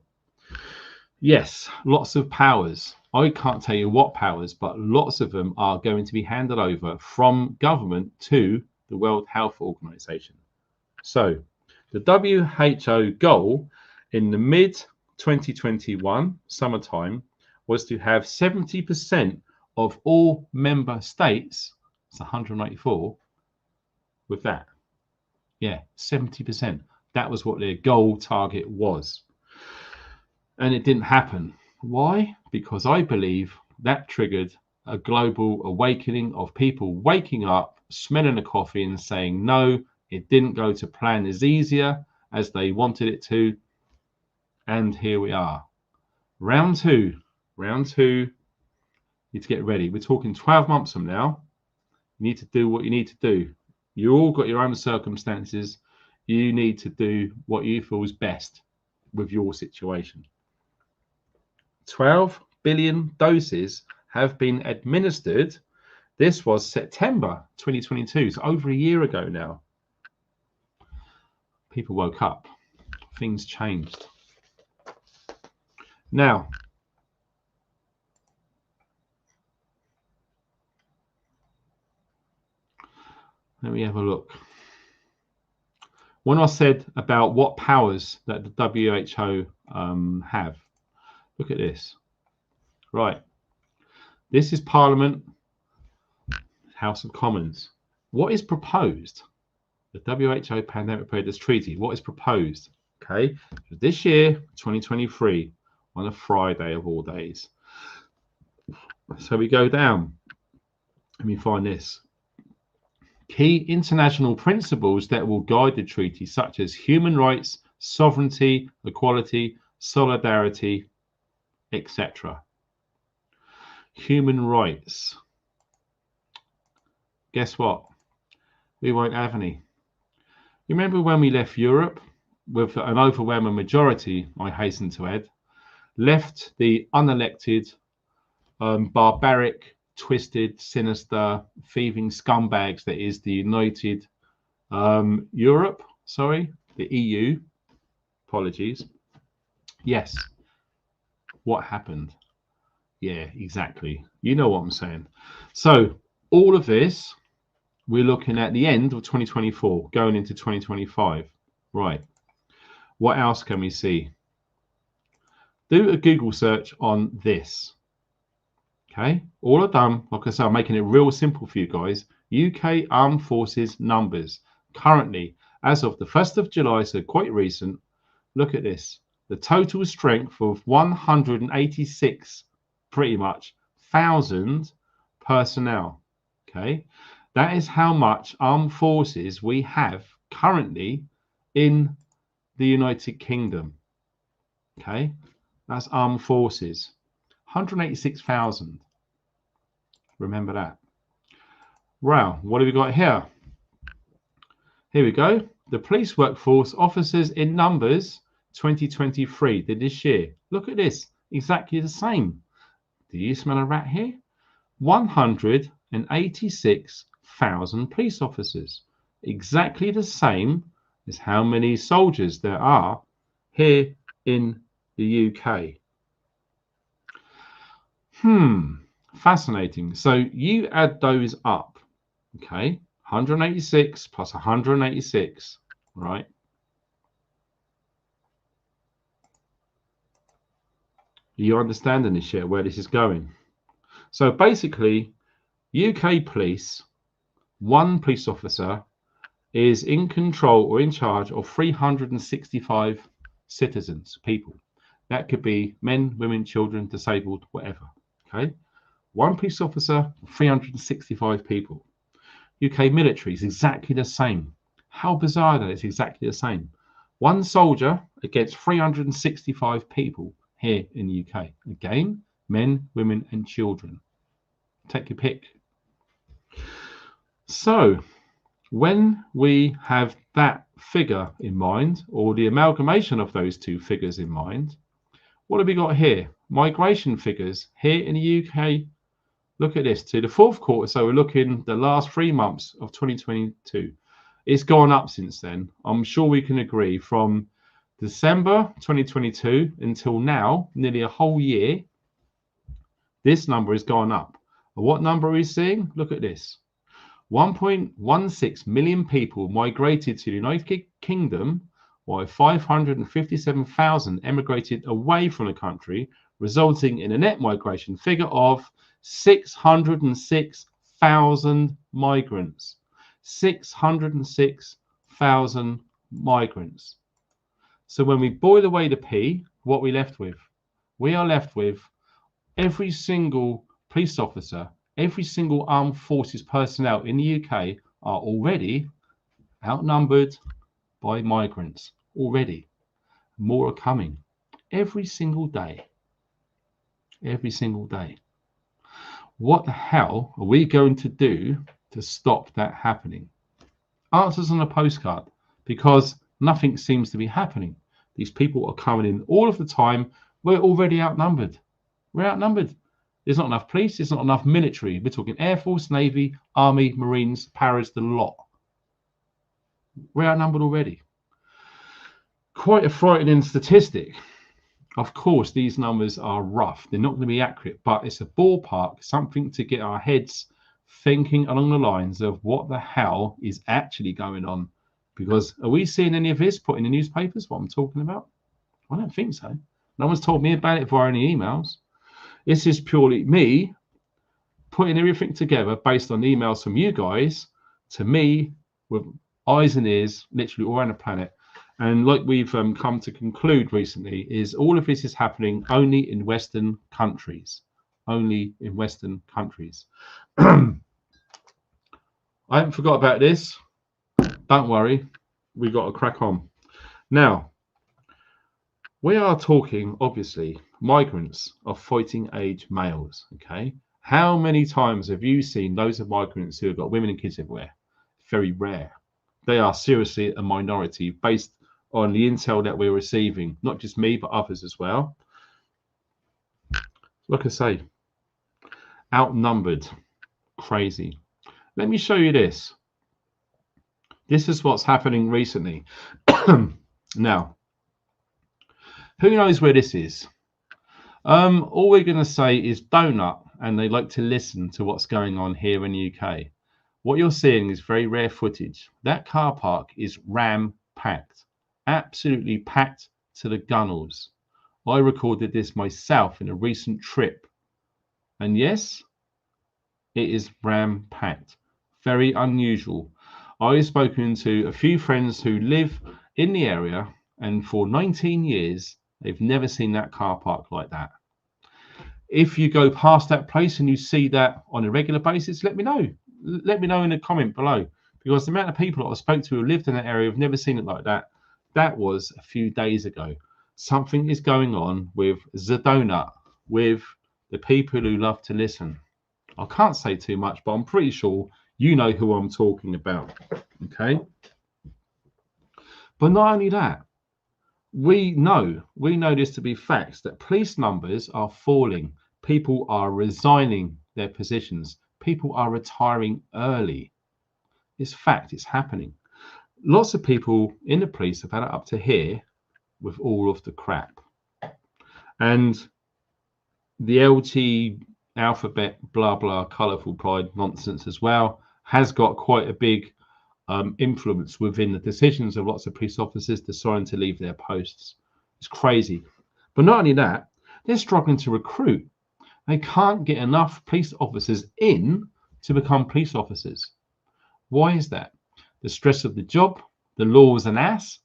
yes, lots of powers. I can't tell you what powers, but lots of them are going to be handed over from government to the World Health Organization. So, the WHO goal in the mid-2021 summertime was to have 70% of all member states, it's 194, with that. Yeah, 70%. That was what their goal target was. And it didn't happen. Why? Because I believe that triggered a global awakening of people waking up, smelling the coffee and saying, no, it didn't go to plan as easier as they wanted it to. And here we are. Round two, you need to get ready. We're talking 12 months from now. You need to do what you need to do. You all got your own circumstances. You need to do what you feel is best with your situation. 12 billion doses have been administered. This was September 2022, so over a year ago now. People woke up. Things changed. Now, let me have a look. When I said about what powers that the WHO have, look at this. Right. This is Parliament, House of Commons. What is proposed? The WHO Pandemic Preparedness Treaty. What is proposed? Okay. This year, 2023, on a Friday of all days. So we go down. Let me find this. Key international principles that will guide the treaty, such as human rights, sovereignty, equality, solidarity, etc. Human rights. Guess what? We won't have any. Remember when we left Europe with an overwhelming majority, I hasten to add, left the unelected, barbaric, twisted, sinister, thieving scumbags that is the United Europe, the EU. Apologies. Yes. What happened? Yeah, exactly. You know what I'm saying. So all of this, we're looking at the end of 2024, going into 2025. Right. What else can we see? Do a Google search on this. Okay, all I've done, like I said, I'm making it real simple for you guys. UK Armed Forces numbers. Currently, as of the 1st of July, so quite recent, look at this. The total strength of 186, pretty much, 1,000 personnel. Okay, that is how much armed forces we have currently in the United Kingdom. Okay, that's armed forces. 186,000. Remember that. Wow, what have we got here? Here we go. The police workforce officers in numbers 2023, this year. Look at this. Exactly the same. Do you smell a rat here? 186,000 police officers. Exactly the same as how many soldiers there are here in the UK. Fascinating. So you add those up, okay? 186 plus 186, right? You're understanding this yet, where this is going? So basically, UK police, one police officer is in control or in charge of 365 citizens, people. That could be men, women, children, disabled, whatever. Okay, one police officer, 365 people. UK military is exactly the same. How bizarre that it's exactly the same. One soldier against 365 people here in the UK. Again, men, women, and children. Take your pick. So, when we have that figure in mind, or the amalgamation of those two figures in mind, what have we got here? Migration figures here in the UK. Look at this, to the fourth quarter. So we're looking the last 3 months of 2022. It's gone up since then. I'm sure we can agree from December 2022 until now, nearly a whole year, this number has gone up. And what number are we seeing? Look at this. 1.16 million people migrated to the United Kingdom, while 557,000 emigrated away from the country, resulting in a net migration figure of 606,000 migrants. 606,000 migrants. So when we boil away the P, what are we left with? We are left with every single police officer, every single armed forces personnel in the UK are already outnumbered by migrants. Already. More are coming every single day. every single day. What the hell are we going to do to stop that happening? Answers on a postcard, because nothing seems to be happening. These people are coming in all of the time. We're already outnumbered. We're outnumbered. There's not enough police. There's not enough military. We're talking Air Force, Navy, Army, Marines, Paras, the lot. We're outnumbered already. Quite a frightening statistic. Of course, these numbers are rough. They're not going to be accurate, but it's a ballpark, something to get our heads thinking along the lines of what the hell is actually going on. Because are we seeing any of this put in the newspapers, what I'm talking about? I don't think so. No one's told me about it via any emails. This is purely me putting everything together based on emails from you guys to me with eyes and ears literally all around the planet. And like we've come to conclude recently, is all of this is happening only in Western countries. Only in Western countries. I haven't forgot about this. Don't worry. We got to crack on. Now, we are talking, obviously, migrants of fighting age males. Okay. How many times have you seen loads of migrants who have got women and kids everywhere? Very rare. They are seriously a minority based on the intel that we're receiving, not just me, but others as well. Like I say, outnumbered, crazy. Let me show you this. This is what's happening recently. Now, who knows where this is? All we're going to say is donut, and they like to listen to what's going on here in the UK. What you're seeing is very rare footage. That car park is ram-packed. Absolutely packed to the gunnels. I recorded this myself in a recent trip, and yes, it is ram-packed. Very unusual. I've spoken to a few friends who live in the area, and for 19 years they've never seen that car park like that. If you go past that place and you see that on a regular basis, let me know. Let me know in a comment below, because the amount of people that I spoke to who lived in that area have never seen it like that. That was a few days ago. Something is going on with the donut, with the people who love to listen. I can't say too much, but I'm pretty sure you know who I'm talking about. Okay. But not only that, we know this to be facts, that police numbers are falling. People are resigning their positions. People are retiring early. It's fact, it's happening. Lots of people in the police have had it up to here with all of the crap. And the LT alphabet, blah, blah, colourful pride nonsense as well has got quite a big influence within the decisions of lots of police officers deciding to leave their posts. It's crazy. But not only that, they're struggling to recruit. They can't get enough police officers in to become police officers. Why is that? The stress of the job, the laws an ass.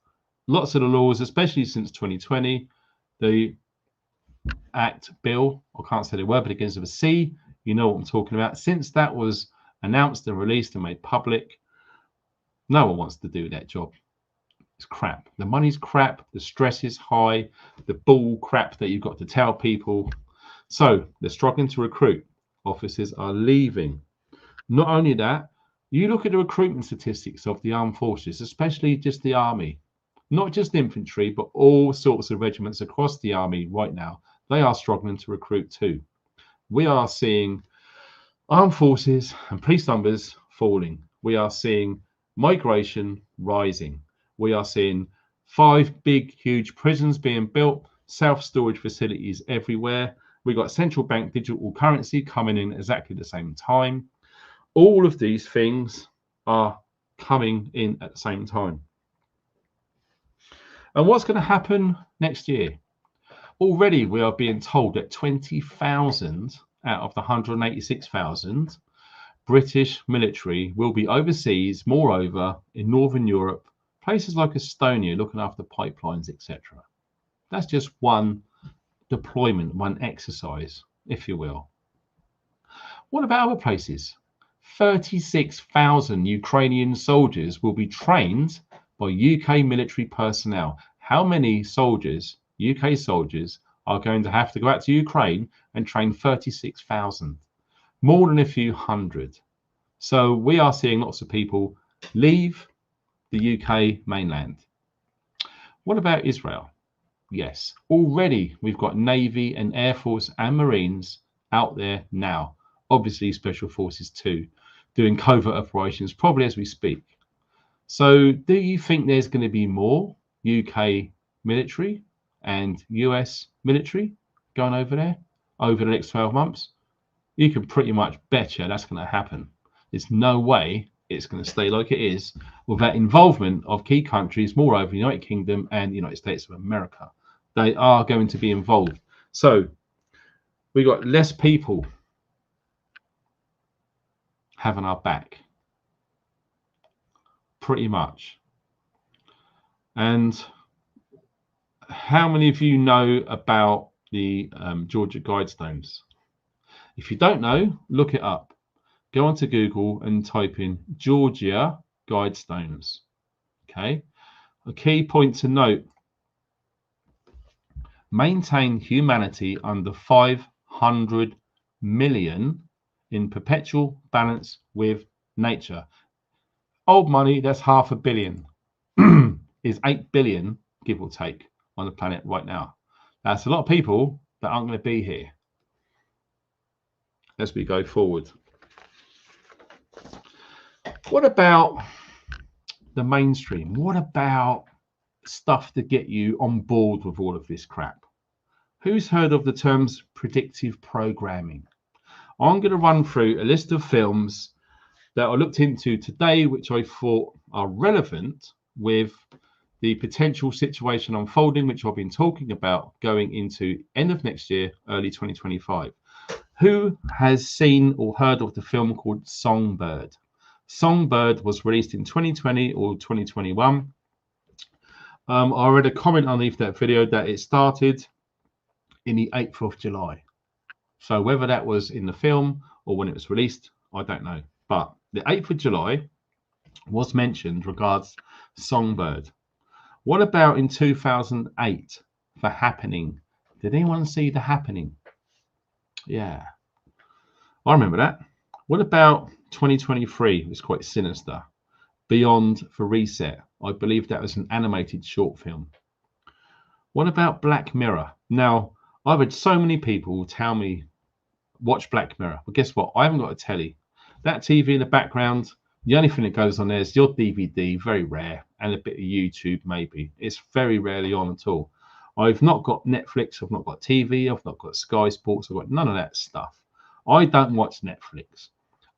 Lots of the laws, especially since 2020, the Act Bill, I can't say the word, but it begins with a C. You know what I'm talking about. Since that was announced and released and made public, no one wants to do that job. It's crap. The money's crap. The stress is high. The bull crap that you've got to tell people. So they're struggling to recruit. Officers are leaving. Not only that, you look at the recruitment statistics of the armed forces, especially just the army, not just infantry, but all sorts of regiments across the army right now. They are struggling to recruit too. We are seeing armed forces and police numbers falling. We are seeing migration rising. We are seeing 5 big, huge prisons being built, self-storage facilities everywhere. We've got central bank digital currency coming in exactly the same time. All of these things are coming in at the same time. And what's going to happen next year? Already we are being told that 20,000 out of the 186,000 British military will be overseas, moreover, in Northern Europe, places like Estonia, looking after pipelines, etc. That's just one deployment, one exercise, if you will. What about other places? 36,000 Ukrainian soldiers will be trained by UK military personnel. How many soldiers, UK soldiers, are going to have to go out to Ukraine and train 36,000, more than a few hundred. So we are seeing lots of people leave the UK mainland. What about Israel? Yes, already we've got Navy and Air Force and Marines out there now. Obviously, Special Forces too, doing covert operations, probably as we speak. So do you think there's going to be more UK military and US military going over there over the next 12 months? You can pretty much bet you that's going to happen. There's no way it's going to stay like it is without involvement of key countries, moreover, the United Kingdom and the United States of America. They are going to be involved. So we got less people having our back, pretty much. And how many of you know about the Georgia Guidestones? If you don't know, look it up. Go onto Google and type in Georgia Guidestones. Okay. A key point to note: maintain humanity under 500 million in perpetual balance with nature. Old money, that's $500 million. Is 8 billion, give or take, on the planet right now. That's a lot of people that aren't going to be here as we go forward. What about the mainstream? What about stuff to get you on board with all of this crap? Who's heard of the terms predictive programming? I'm going to run through a list of films that I looked into today, which I thought are relevant with the potential situation unfolding, which I've been talking about going into end of next year, early 2025. Who has seen or heard of the film called Songbird? Songbird was released in 2020 or 2021. I read a comment underneath that video that it started in the 8th of July. So whether that was in the film or when it was released, I don't know. But the 8th of July was mentioned regards Songbird. What about in 2008 for Happening? Did anyone see The Happening? Yeah, I remember that. What about 2023? It was quite sinister. Beyond for Reset. I believe that was an animated short film. What about Black Mirror? Now, I've had so many people tell me, watch Black Mirror. Well, guess what? I haven't got a telly. That TV in the background, the only thing that goes on there is your DVD, very rare, and a bit of YouTube maybe. It's very rarely on at all. I've not got Netflix, I've not got TV, I've not got Sky Sports, I've got none of that stuff. I don't watch Netflix.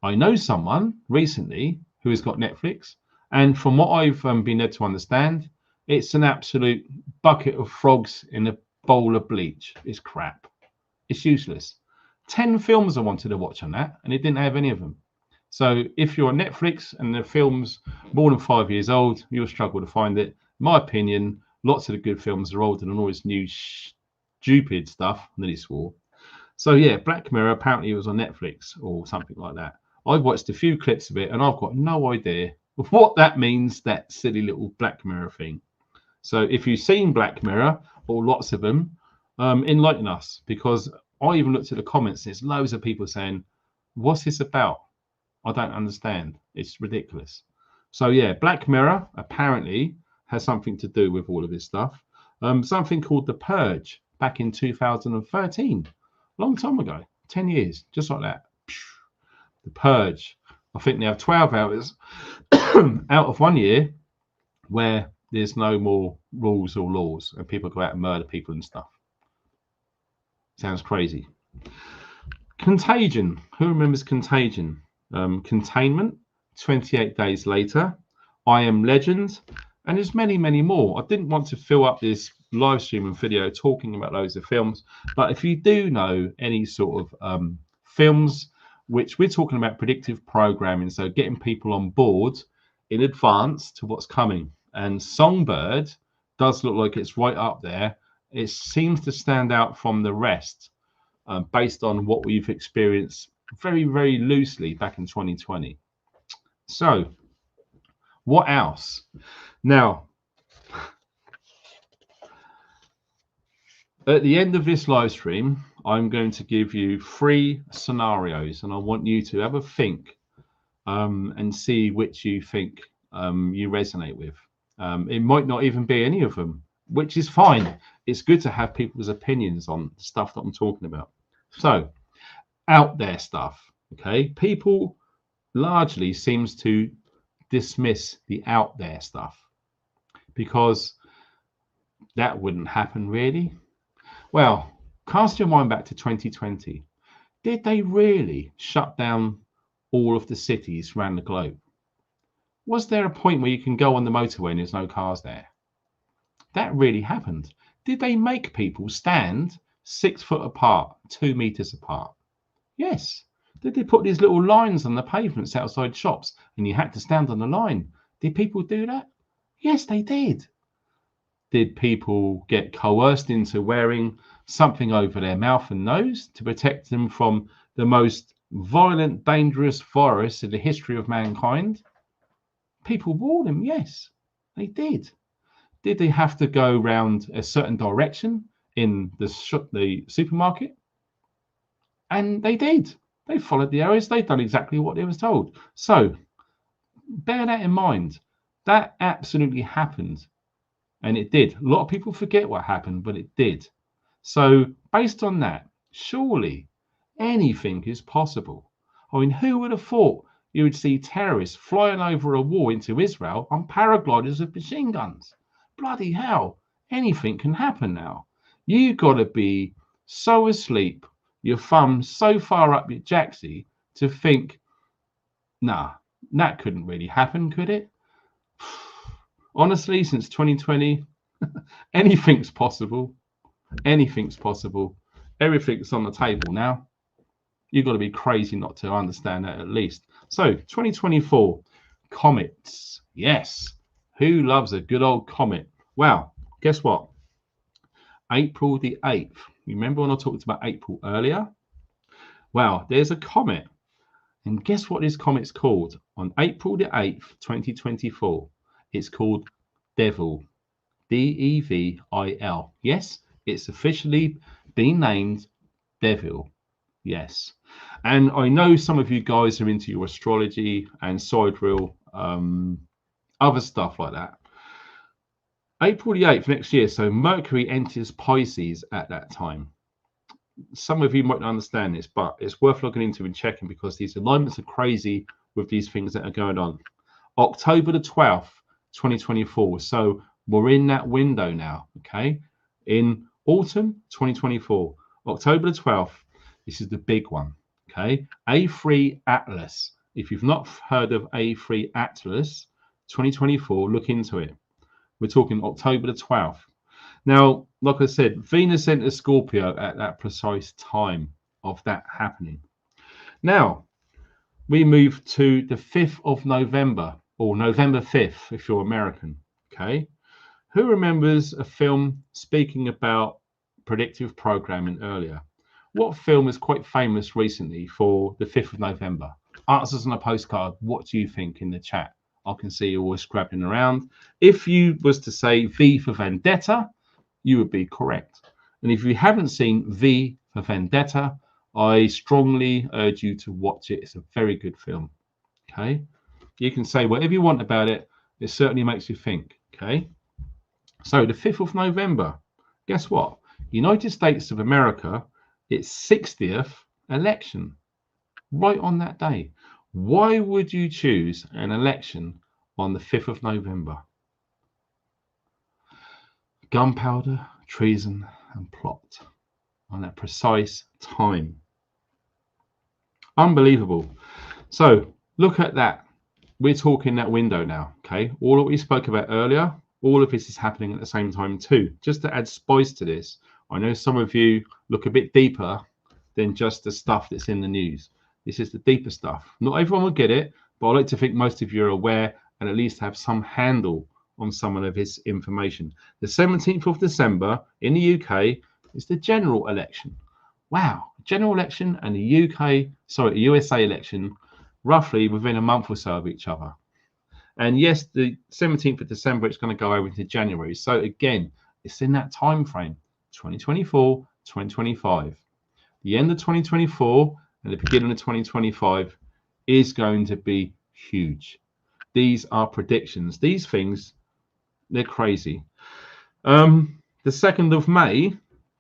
I know someone recently who has got Netflix, and from what I've been able to understand, it's an absolute bucket of frogs in a bowl of bleach. It's crap. It's useless. 10 films I wanted to watch on that, and it didn't have any of them. So if you're on Netflix and the film's more than 5 years old, you'll struggle to find it. In my opinion, lots of the good films are older than all this new stupid stuff that he swore. So yeah, Black Mirror, apparently it was on Netflix or something like that. I've watched a few clips of it and I've got no idea what that means, that silly little Black Mirror thing. So if you've seen Black Mirror, or lots of them, enlighten us, because I even looked at the comments. There's loads of people saying, what's this about? I don't understand. It's ridiculous. So yeah, Black Mirror apparently has something to do with all of this stuff. Something called The Purge back in 2013, long time ago, 10 years, just like that. The Purge. I think they have 12 hours out of 1 year where there's no more rules or laws and people go out and murder people and stuff. Sounds crazy. Contagion. Who remembers Contagion? Containment, 28 Days Later, I Am Legend, and there's many, many more. I didn't want to fill up this live stream and video talking about loads of films, but if you do know any sort of films, which we're talking about predictive programming, so getting people on board in advance to what's coming. And Songbird does look like it's right up there. It seems to stand out from the rest based on what we've experienced very, very loosely back in 2020. So what else? Now, At the end of this live stream, I'm going to give you 3 scenarios, and I want you to have a think and see which you think you resonate with. It might not even be any of them, which is fine. It's good to have people's opinions on stuff that I'm talking about. So, out there stuff, okay? People largely seems to dismiss the out there stuff because that wouldn't happen really. Well, cast your mind back to 2020. Did they really shut down all of the cities around the globe? Was there a point where you can go on the motorway and there's no cars there? That really happened. Did they make people stand 6 foot apart, 2 meters apart? Yes. Did they put these little lines on the pavements outside shops and you had to stand on the line? Did people do that? Yes, they did. Did people get coerced into wearing something over their mouth and nose to protect them from the most violent, dangerous virus in the history of mankind? People wore them, yes, they did. Did they have to go round a certain direction in the supermarket? And they did. They followed the arrows. They've done exactly what they was told. So bear that in mind. That absolutely happened. And it did. A lot of people forget what happened, but it did. So based on that, surely anything is possible. I mean, who would have thought you would see terrorists flying over a wall into Israel on paragliders with machine guns? Bloody hell, anything can happen now. You got to be so asleep, your thumb so far up your jacksie to think, nah, that couldn't really happen, could it? Honestly, since 2020, anything's possible. Anything's possible. Everything's on the table now. You've got to be crazy not to understand that at least. So 2024, comets. Yes. Who loves a good old comet? Well, guess what? April the 8th. Remember when I talked about April earlier? Well, there's a comet. And guess what this comet's called? On April the 8th, 2024, it's called Devil. Devil. Yes, it's officially been named Devil. Yes. And I know some of you guys are into your astrology and sidereal, other stuff like that. April the 8th next year, so Mercury enters Pisces at that time. Some of you might not understand this, but it's worth looking into and checking because these alignments are crazy with these things that are going on. October the 12th, 2024. So we're in that window now, okay? In autumn 2024, October the 12th, this is the big one, okay? A3 Atlas. If you've not heard of A3 Atlas 2024, look into it. We're talking October the 12th. Now, like I said, Venus entered Scorpio at that precise time of that happening. Now, we move to the 5th of November, or November 5th, if you're American, okay? Who remembers a film speaking about predictive programming earlier? What film is quite famous recently for the 5th of November? Answers on a postcard. What do you think in the chat? I can see you all scrabbling around. If you was to say V for Vendetta, you would be correct. And if you haven't seen V for Vendetta, I strongly urge you to watch it. It's a very good film. Okay. You can say whatever you want about it. It certainly makes you think. Okay. So the 5th of November, guess what? United States of America, its 60th election, right on that day. Why would you choose an election on the 5th of November? Gunpowder, treason, and plot on that precise time. Unbelievable. So look at that. We're talking that window now, okay? All that we spoke about earlier, all of this is happening at the same time too. Just to add spice to this, I know some of you look a bit deeper than just the stuff that's in the news. This is the deeper stuff. Not everyone will get it, but I like to think most of you are aware and at least have some handle on some of this information. The 17th of December in the UK is the general election. Wow, general election and the USA election roughly within a month or so of each other. And yes, the 17th of December, it's going to go over into January. So again, it's in that time frame, 2024, 2025. The end of 2024 and the beginning of 2025 is going to be huge. These are predictions. These things, they're crazy. The 2nd of May,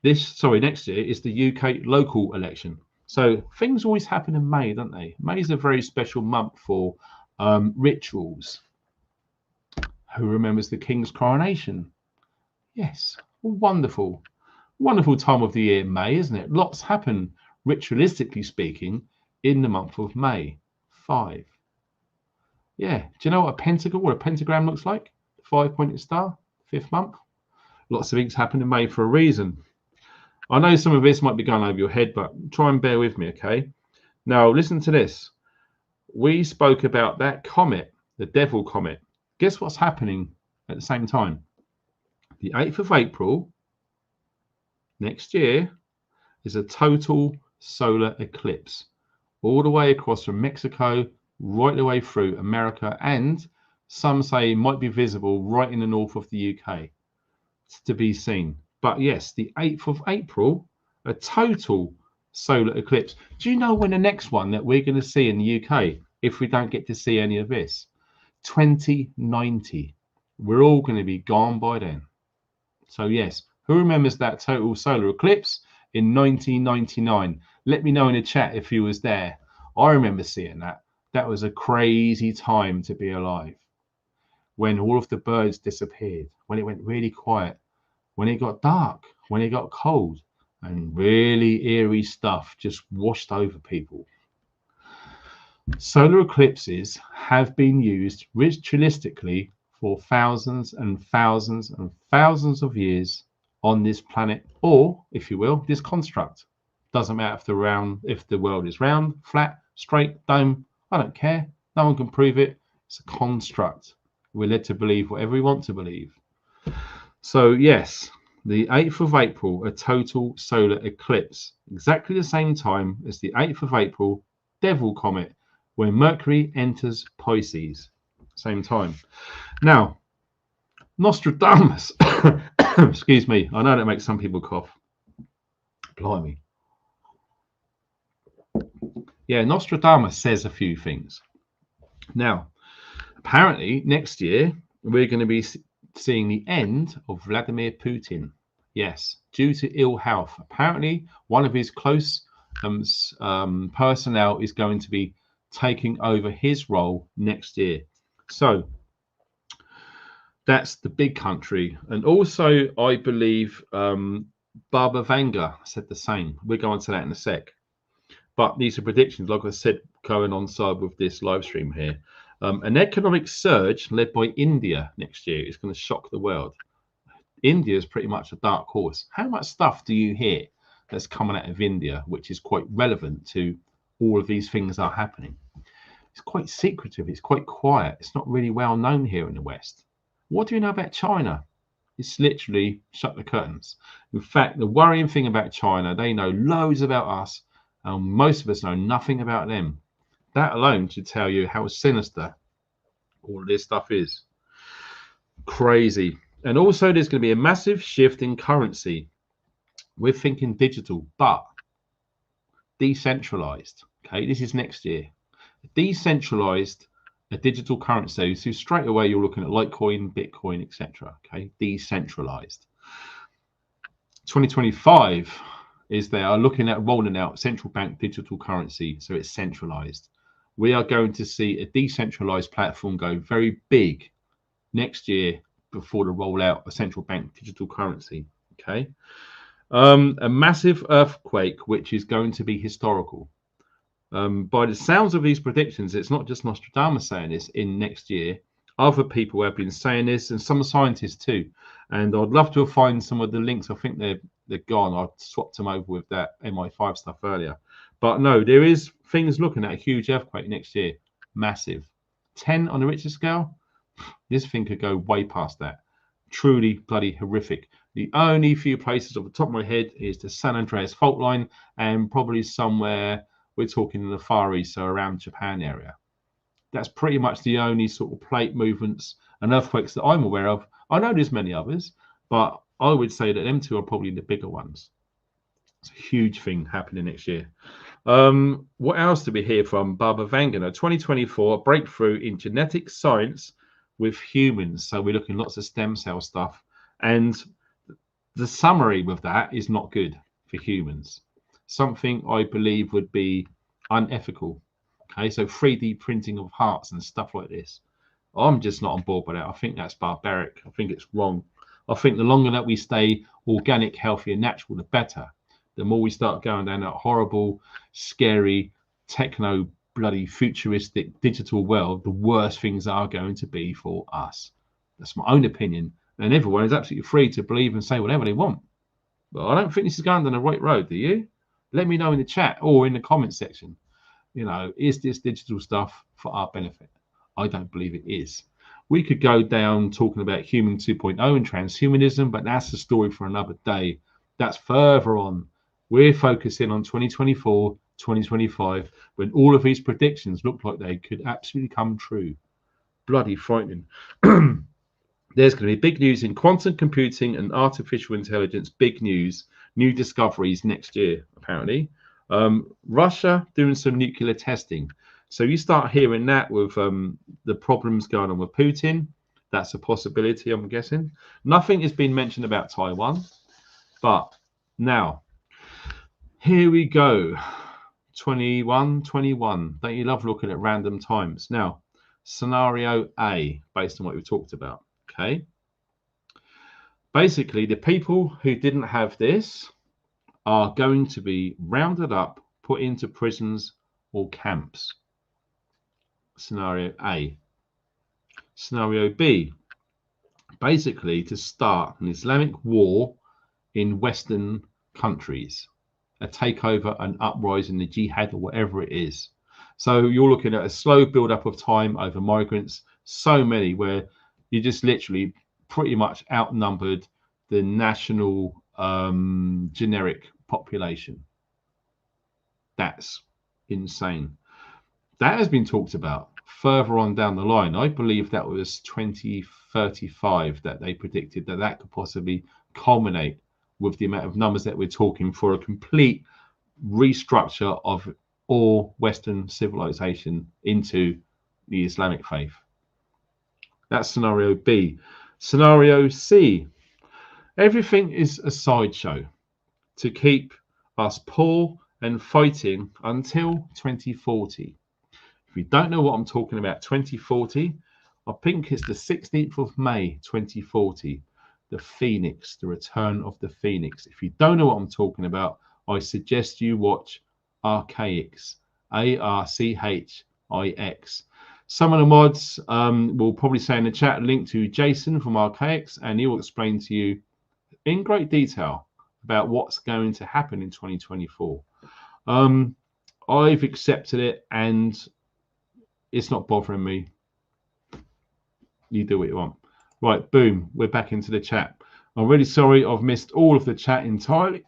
next year, is the UK local election. So things always happen in May, don't they? May is a very special month for rituals. Who remembers the King's coronation? Yes, wonderful, wonderful time of the year, May, isn't it? Lots happen, ritualistically speaking, in the month of May. 5. Yeah, do you know what a pentagram looks like? 5-pointed star, 5th month. Lots of things happen in May for a reason. I know some of this might be going over your head, but try and bear with me, okay? Now, listen to this. We spoke about that comet, the Devil comet. Guess what's happening at the same time? The 8th of April next year is a total solar eclipse, all the way across from Mexico, right the way through America, and some say might be visible right in the north of the UK. It's to be seen. But yes, the 8th of April, a total solar eclipse. Do you know when the next one that we're going to see in the UK, if we don't get to see any of this? 2090. We're all going to be gone by then. So yes, who remembers that total solar eclipse in 1999? Let me know in the chat if you was there. I remember seeing that. That was a crazy time to be alive. When all of the birds disappeared, when it went really quiet, when it got dark, when it got cold, and really eerie stuff just washed over people. Solar eclipses have been used ritualistically for thousands and thousands and thousands of years on this planet, or, if you will, this construct. Doesn't matter if the world is round, flat, straight, dome. I don't care. No one can prove it. It's a construct. We're led to believe whatever we want to believe. So yes, the 8th of April, a total solar eclipse, exactly the same time as the 8th of April Devil comet, when Mercury enters Pisces. Same time. Now, Nostradamus, excuse me, I know that makes some people cough. Blimey. Yeah, Nostradamus says a few things. Now, apparently next year we're going to be seeing the end of Vladimir Putin. Yes, due to ill health. Apparently one of his close personnel is going to be taking over his role next year. So that's the big country. And also, I believe Baba Vanga said the same. We'll go on to that in a sec. But these are predictions, like I said, going on side with this live stream here. An economic surge led by India next year is going to shock the world. India is pretty much a dark horse. How much stuff do you hear that's coming out of India, which is quite relevant to all of these things that are happening? It's quite secretive. It's quite quiet. It's not really well known here in the West. What do you know about China? It's literally shut the curtains. In fact, the worrying thing about China, they know loads about us, and most of us know nothing about them. That alone should tell you how sinister all of this stuff is. Crazy. And also, there's going to be a massive shift in currency. We're thinking digital, but decentralized. Okay, this is next year. Decentralized, a digital currency. So straight away, you're looking at Litecoin, Bitcoin, etc. Okay, decentralized. 2025 is they are looking at rolling out central bank digital currency, so it's centralized. We are going to see a decentralized platform go very big next year before the rollout of central bank digital currency. Okay, a massive earthquake, which is going to be historical. By the sounds of these predictions, it's not just Nostradamus saying this in next year. Other people have been saying this, and some scientists too. And I'd love to find some of the links. I think they're gone. I swapped them over with that MI5 stuff earlier. But no, there is things looking at a huge earthquake next year. Massive. 10 on the Richter scale. This thing could go way past that. Truly bloody horrific. The only few places off the top of my head is the San Andreas fault line, and probably somewhere we're talking in the Far East, so around Japan area. That's pretty much the only sort of plate movements and earthquakes that I'm aware of. I know there's many others, but I would say that them two are probably the bigger ones. It's a huge thing happening next year. What else did we hear from Barbara Vangana? 2024, breakthrough in genetic science with humans. So we're looking lots of stem cell stuff. And the summary with that is not good for humans. Something I believe would be unethical. Okay, so 3D printing of hearts and stuff like this. I'm just not on board with that. I think that's barbaric. I think it's wrong. I think the longer that we stay organic, healthy, and natural, the better. The more we start going down that horrible, scary, techno, bloody, futuristic, digital world, the worse things are going to be for us. That's my own opinion. And everyone is absolutely free to believe and say whatever they want. But I don't think this is going down the right road, do you? Let me know in the chat or in the comment section. You know, is this digital stuff for our benefit? I don't believe it is. We could go down talking about human 2.0 and transhumanism, but that's a story for another day. That's further on. We're focusing on 2024, 2025, when all of these predictions look like they could absolutely come true. Bloody frightening. There's going to be big news in quantum computing and artificial intelligence. Big news, new discoveries next year, apparently. Russia doing some nuclear testing. So you start hearing that with the problems going on with Putin. That's a possibility, I'm guessing. Nothing has been mentioned about Taiwan. But now, here we go. 21. Don't you love looking at random times? Now, scenario A, based on what we talked about. Okay. Basically, the people who didn't have this are going to be rounded up, put into prisons or camps. Scenario A. Scenario B. Basically, to start an Islamic war in Western countries, a takeover, an uprising, the jihad, or whatever it is. So you're looking at a slow build-up of time over migrants, so many where you just literally pretty much outnumbered the national generic population. That's insane. That has been talked about further on down the line. I believe that was 2035 that they predicted that could possibly culminate with the amount of numbers that we're talking for a complete restructure of all Western civilization into the Islamic faith. That's scenario B. Scenario C. Everything is a sideshow to keep us poor and fighting until 2040. If you don't know what I'm talking about, 2040, I think it's the 16th of May, 2040. The Phoenix, the return of the Phoenix. If you don't know what I'm talking about, I suggest you watch Archaix, Archix. Some of the mods will probably say in the chat, link to Jason from Archaix, and he will explain to you in great detail about what's going to happen in 2024. I've accepted it, and it's not bothering me. You do what you want. Right, boom, we're back into the chat. I'm really sorry I've missed all of the chat entirely.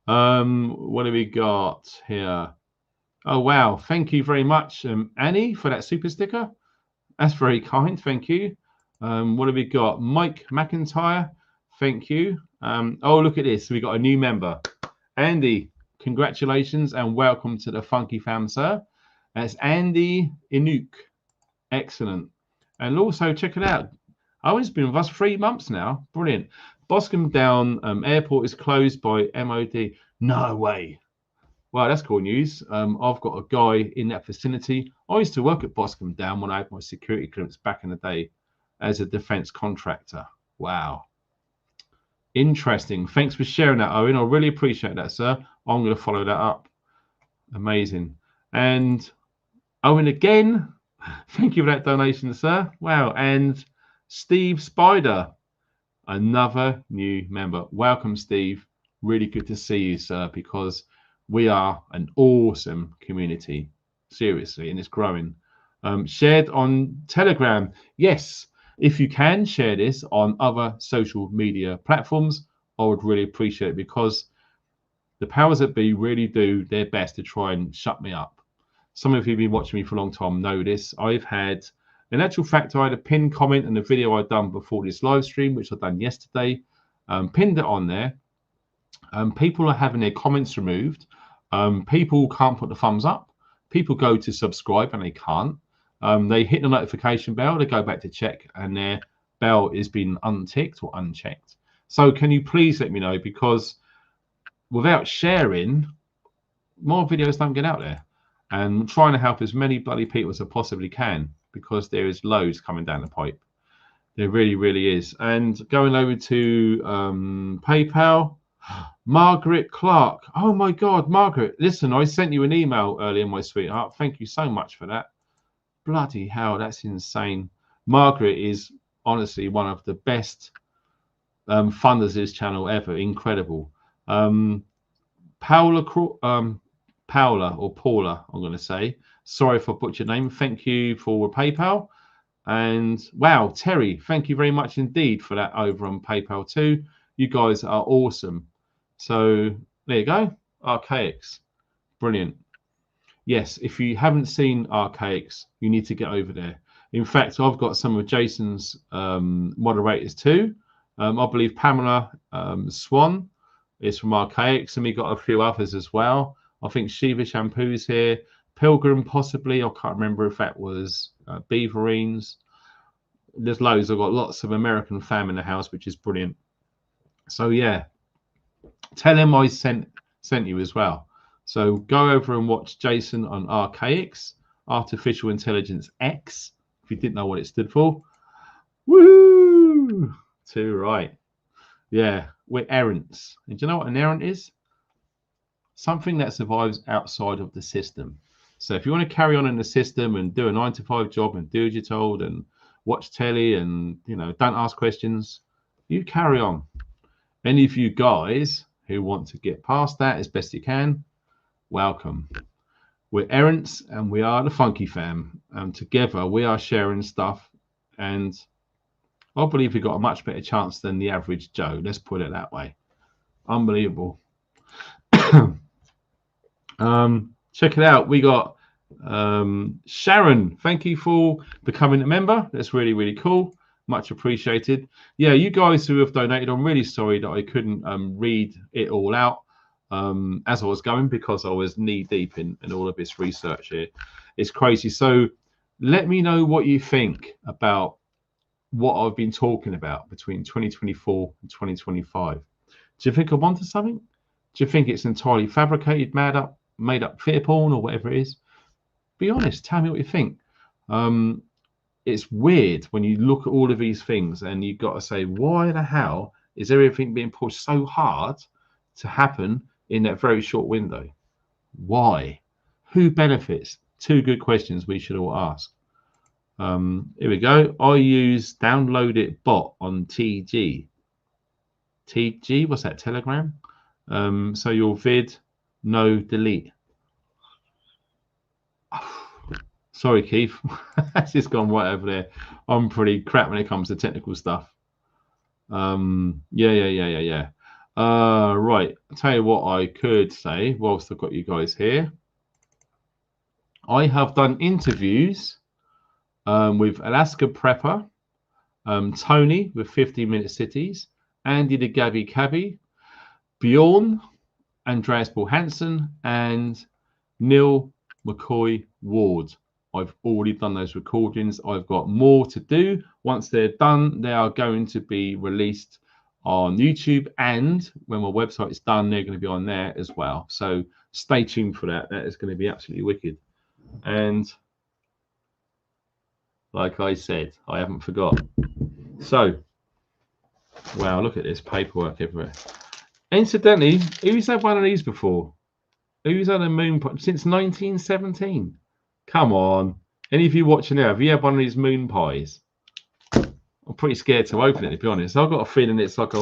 What have we got here? Oh, wow. Thank you very much, Annie, for that super sticker. That's very kind. Thank you. What have we got? Mike McIntyre. Thank you. Oh, look at this. We got a new member. Andy, congratulations and welcome to the Funky Fam, sir. That's Andy Inuk. Excellent. And also, check it out. Oh, it's been with us 3 months now. Brilliant. Boscombe Down Airport is closed by MOD. No way. Well, that's cool news. I've got a guy in that vicinity. I used to work at Boscombe Down when I had my security clearance back in the day as a defence contractor. Wow. Interesting. Thanks for sharing that, Owen. I really appreciate that, sir. I'm going to follow that up. Amazing. And Owen again, thank you for that donation, sir. Wow. And Steve Spider, another new member. Welcome, Steve. Really good to see you, sir, because we are an awesome community, seriously, and it's growing. Shared on Telegram. Yes, if you can share this on other social media platforms, I would really appreciate it, because the powers that be really do their best to try and shut me up. Some of you who've been watching me for a long time know this. I've had In actual fact, I had a pinned comment in the video I'd done before this live stream, which I'd done yesterday, pinned it on there. People are having their comments removed. People can't put the thumbs up. People go to subscribe and they can't. They hit the notification bell, they go back to check, and their bell is being unticked or unchecked. So can you please let me know, because without sharing, more videos don't get out there. And I'm trying to help as many bloody people as I possibly can, because there is loads coming down the pipe. There really, really is. And going over to PayPal, Margaret Clark. Oh my God, Margaret, listen, I sent you an email earlier, my sweetheart. Thank you so much for that. Bloody hell, that's insane. Margaret is honestly one of the best funders of this channel ever. Incredible. Paula, or Paula, I'm going to say. Sorry if I butchered your name. Thank you for PayPal. And wow, Terry, thank you very much indeed for that over on PayPal too. You guys are awesome. So there you go. Archaics. Brilliant. Yes, if you haven't seen Archaics, you need to get over there. In fact, I've got some of Jason's moderators too. I believe Pamela Swan is from Archaics, and we got a few others as well. I think Shiva Shampoo's here. Pilgrim, possibly. I can't remember if that was Beaverines. There's loads. I've got lots of American fam in the house, which is brilliant. So yeah, tell him I sent you as well. So go over and watch Jason on Archaics, Artificial Intelligence X, if you didn't know what it stood for. Woo! Too right. Yeah, we're errants. And do you know what an errant is? Something that survives outside of the system. So if you want to carry on in the system and do a 9-to-5 job and do as you're told and watch telly and, you know, don't ask questions, you carry on. Any of you guys who want to get past that as best you can, welcome. We're errants and we are the Funky Fam. And together we are sharing stuff. And I believe we've got a much better chance than the average Joe. Let's put it that way. Unbelievable. Check it out. We got Sharon. Thank you for becoming a member. That's really, really cool. Much appreciated. Yeah, you guys who have donated, I'm really sorry that I couldn't read it all out as I was going, because I was knee deep in all of this research here. It's crazy. So let me know what you think about what I've been talking about between 2024 and 2025. Do you think I'm onto something? Do you think it's entirely fabricated, made up fear porn or whatever it is? Be honest. Tell me what you think. It's weird when you look at all of these things and you've got to say, why the hell is everything being pushed so hard to happen in that very short window? Why? Who benefits? Two good questions we should all ask. Here we go. I use download it bot on TG. TG, what's that? Telegram? So your vid, no delete. Sorry, Keith. That's just gone right over there. I'm pretty crap when it comes to technical stuff. Yeah. Right. I'll tell you what I could say whilst I've got you guys here. I have done interviews with Alaska Prepper, Tony with 15-minute cities, Andy the Gabby Cabby, Bjorn, Andreas Paul Hansen, and Neil McCoy Ward. I've already done those recordings. I've got more to do. Once they're done, they are going to be released on YouTube, and when my website is done, they're going to be on there as well. So stay tuned for that. That is going to be absolutely wicked. And like I said, I haven't forgot. So, wow, look at this paperwork everywhere. Incidentally, who's had one of these before? Who's had a moon pie since 1917? Come on. Any of you watching now, have you had one of these moon pies? I'm pretty scared to open it, to be honest. I've got a feeling it's like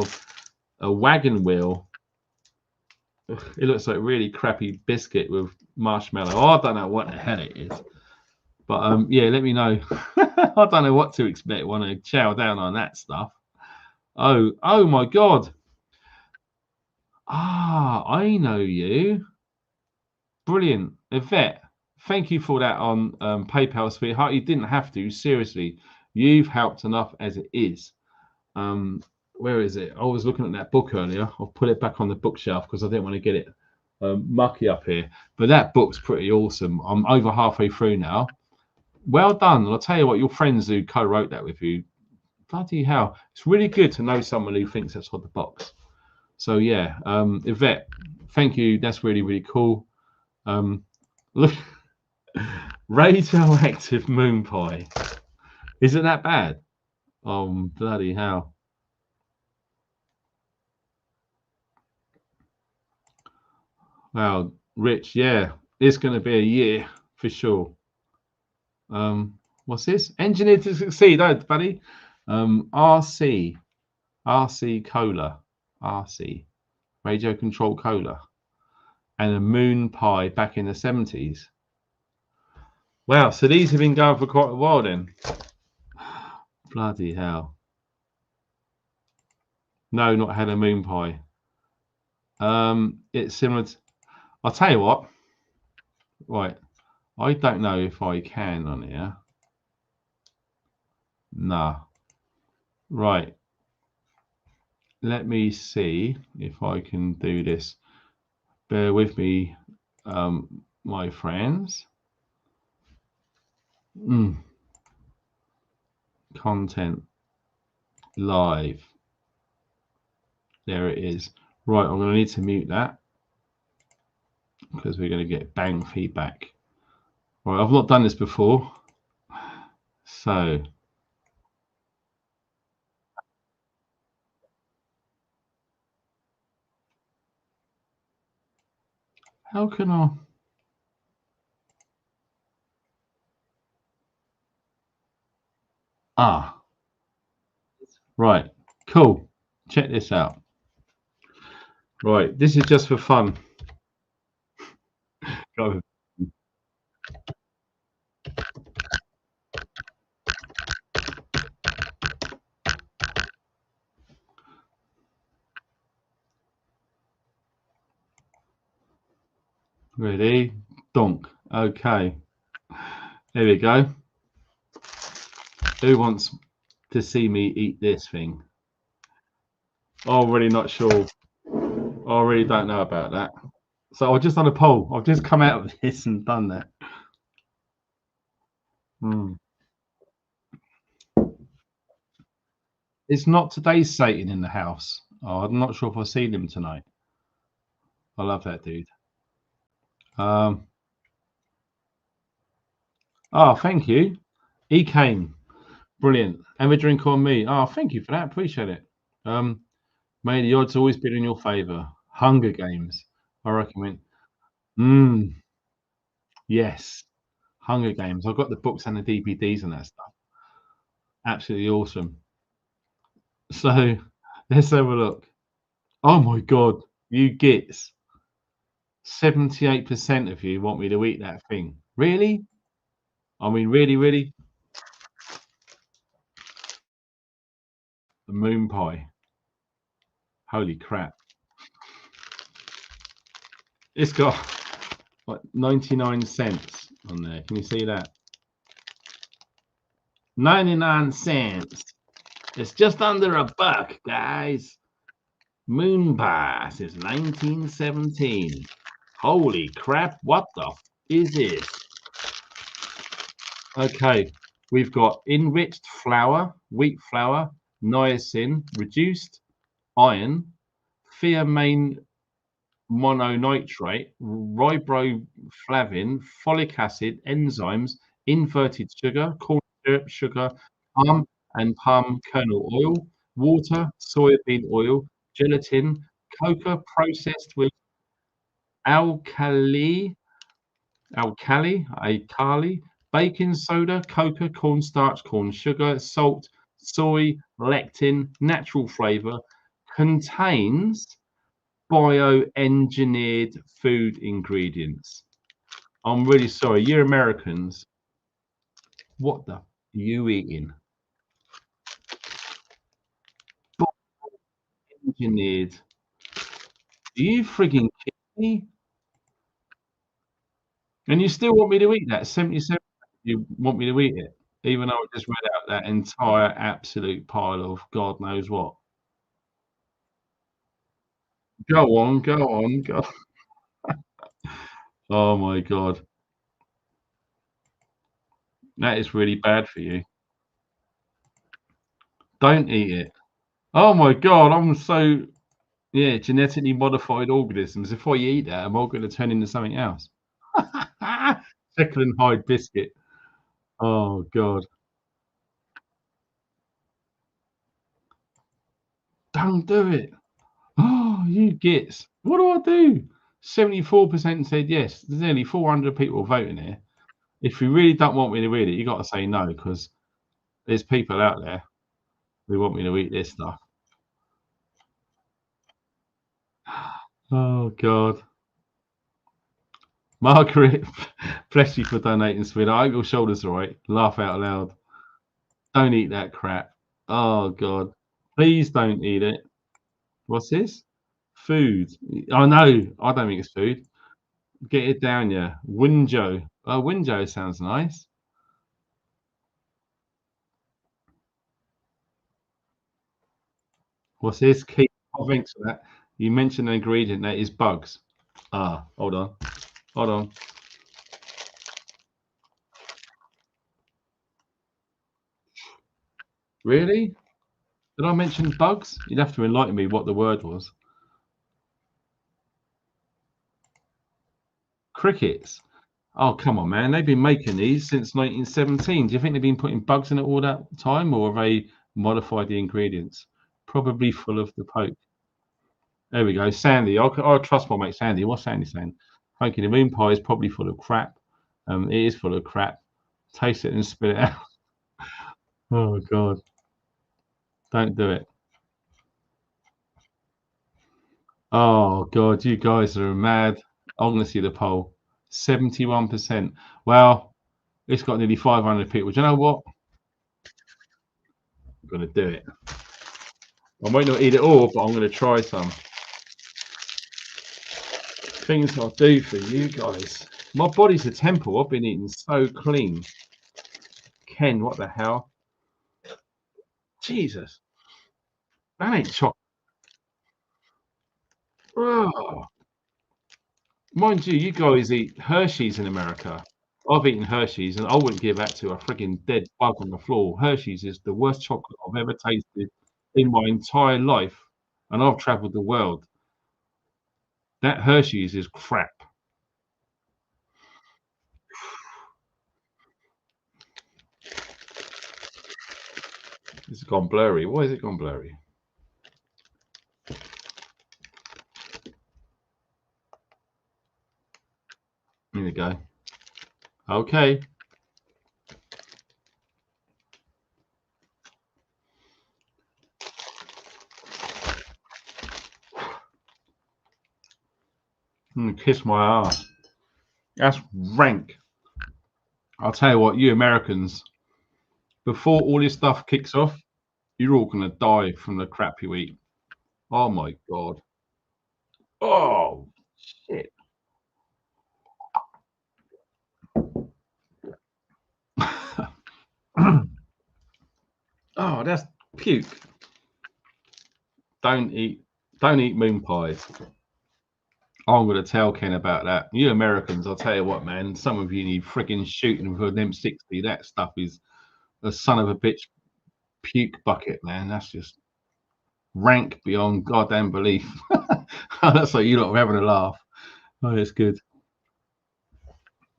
a wagon wheel. Ugh, it looks like a really crappy biscuit with marshmallow. Oh, I don't know what the hell it is. But yeah, let me know. I don't know what to expect when I chow down on that stuff. Oh my God. Ah, I know you. Brilliant. Yvette, thank you for that on PayPal, sweetheart. You didn't have to. Seriously, you've helped enough as it is. Where is it? I was looking at that book earlier. I'll put it back on the bookshelf because I didn't want to get it mucky up here. But that book's pretty awesome. I'm over halfway through now. Well done. And I'll tell you what, your friends who co-wrote that with you, bloody hell, it's really good to know someone who thinks outside the box. So yeah, Yvette, thank you. That's really, really cool. Look, radioactive moon pie. Isn't that bad? Bloody hell. Wow, Rich, yeah, it's going to be a year for sure. What's this? Engineered to succeed, oh, buddy. RC cola, RC radio control cola, and a moon pie back in the 70s. Wow, so these have been going for quite a while then. Bloody hell. No, not had a moon pie. It's similar to, I'll tell you what. Right, I don't know if I can on here. Nah. Right. Let me see if I can do this. Bear with me, my friends. Content live. There it is. Right, I'm going to need to mute that because we're going to get bang feedback. Right, I've not done this before. So how can I? Right, cool. Check this out. Right, this is just for fun. Go. Ready? Donk. Okay. There we go. Who wants to see me eat this thing? Oh, really not sure. I really don't know about that. So I've just done a poll. I've just come out of this and done that. It's not today's Satan in the house. Oh, I'm not sure if I'll see him tonight. I love that dude. Oh, thank you. He came. Brilliant. Have a drink on me. Oh, thank you for that. Appreciate it. May the odds always be in your favour. Hunger Games. I recommend. Yes. Hunger Games. I've got the books and the DVDs and that stuff. Absolutely awesome. So let's have a look. Oh my God, you gits. 78% of you want me to eat that thing. Really? I mean, really, really? The moon pie. Holy crap. It's got like 99 cents on there. Can you see that? 99 cents. It's just under a buck, guys. Moon pie since 1917. Holy crap. What the is this? Okay. We've got enriched flour, wheat flour, niacin, reduced iron, thiamine mononitrate, riboflavin, folic acid, enzymes, inverted sugar, corn syrup, sugar, palm and palm kernel oil, water, soybean oil, gelatin, cocoa processed with alkali, baking soda, cocoa, cornstarch, corn sugar, salt, soy, lectin, natural flavor, contains bioengineered food ingredients. I'm really sorry, you're Americans. What the are you eating? Engineered. Are you frigging kidding me? And you still want me to eat that 77? You want me to eat it, even though I just read out that entire absolute pile of God knows what. Go on, go on, go. Oh my God, that is really bad for you. Don't eat it. Oh my God, I'm so yeah, genetically modified organisms. If I eat that, am I gonna turn into something else? Jekyll and Hyde biscuit. Oh God, don't do it. Oh, you gits. What do I do? 74% said yes. There's nearly 400 people voting here. If you really don't want me to read it, you got to say no because there's people out there who want me to eat this stuff. Oh God, Margaret, bless you for donating, sweetheart. I hope your shoulders are right. Laugh out loud. Don't eat that crap. Oh God, please don't eat it. What's this? Food. I know. I don't think it's food. Get it down, yeah. Winjo. Oh, Winjo sounds nice. What's this? Keep. Oh, thanks for that. You mentioned an ingredient that is bugs. Ah, hold on. Hold on. Really? Did I mention bugs? You'd have to enlighten me what the word was. Crickets. Oh, come on, man. They've been making these since 1917. Do you think they've been putting bugs in it all that time, or have they modified the ingredients? Probably full of the poke. There we go. Sandy. I'll trust my mate Sandy. What's Sandy saying? Thank you. The moon pie is probably full of crap. It is full of crap. Taste it and spit it out. Oh, God. Don't do it. Oh, God. You guys are mad. I'm going to see the poll. 71%. Well, it's got nearly 500 people. Do you know what? I'm going to do it. I might not eat it all, but I'm going to try some. Things I'll do for you guys. My body's a temple. I've been eating so clean. Ken, what the hell? Jesus. That ain't chocolate. Oh, mind you, you guys eat Hershey's in America. I've eaten Hershey's and I wouldn't give that to a freaking dead bug on the floor. Hershey's is the worst chocolate I've ever tasted in my entire life. And I've traveled the world. That Hershey's is crap. It's gone blurry. Why is it gone blurry? Here we go. Okay. Kiss my ass. That's rank. I'll tell you what, you Americans, before all this stuff kicks off, you're all going to die from the crap you eat. Oh my God. Oh, shit. Oh, that's puke. Don't eat, don't eat moon pies. I'm going to tell Ken about that. You Americans, I'll tell you what, man. Some of you need freaking shooting with an M60. That stuff is a son of a bitch puke bucket, man. That's just rank beyond goddamn belief. That's like you lot are having a laugh. Oh, it's good.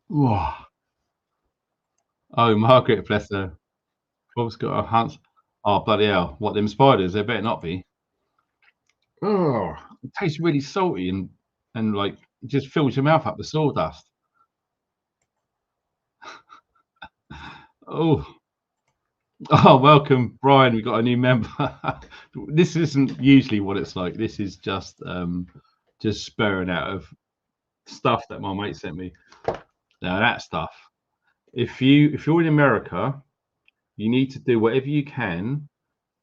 Whoa. Oh, Margaret, bless her. Bob's got a hunt. Oh, bloody hell. What, them spiders? They better not be. Oh, it tastes really salty and like it just fills your mouth up with sawdust. Oh, oh, welcome, Brian. We've got a new member. This isn't usually what it's like. This is just spurring out of stuff that my mate sent me. Now that stuff. If you're in America, you need to do whatever you can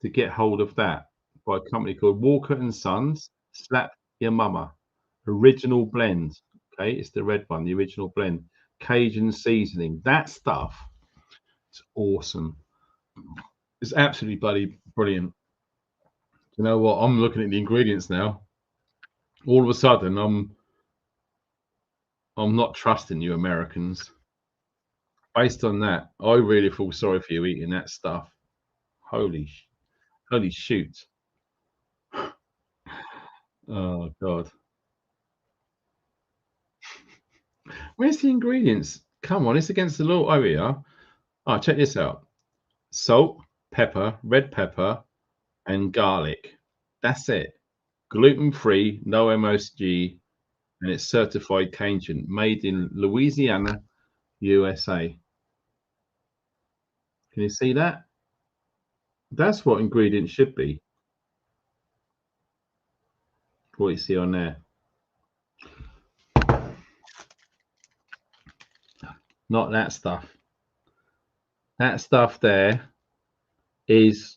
to get hold of that by a company called Walker and Sons. Slap Your Mama. Original blend. Okay, it's the red one, the original blend. Cajun seasoning. That stuff is awesome. It's absolutely bloody brilliant. You know what? I'm looking at the ingredients now. All of a sudden, I'm not trusting you Americans. Based on that, I really feel sorry for you eating that stuff. Holy, holy shoot! Oh God, where's the ingredients? Come on, it's against the law. Oh, yeah. Oh, check this out: salt, pepper, red pepper, and garlic. That's it. Gluten-free, no MSG, and it's certified Cajun, made in Louisiana, USA. Can you see that? That's what ingredients should be. What you see on there. Not that stuff. That stuff there is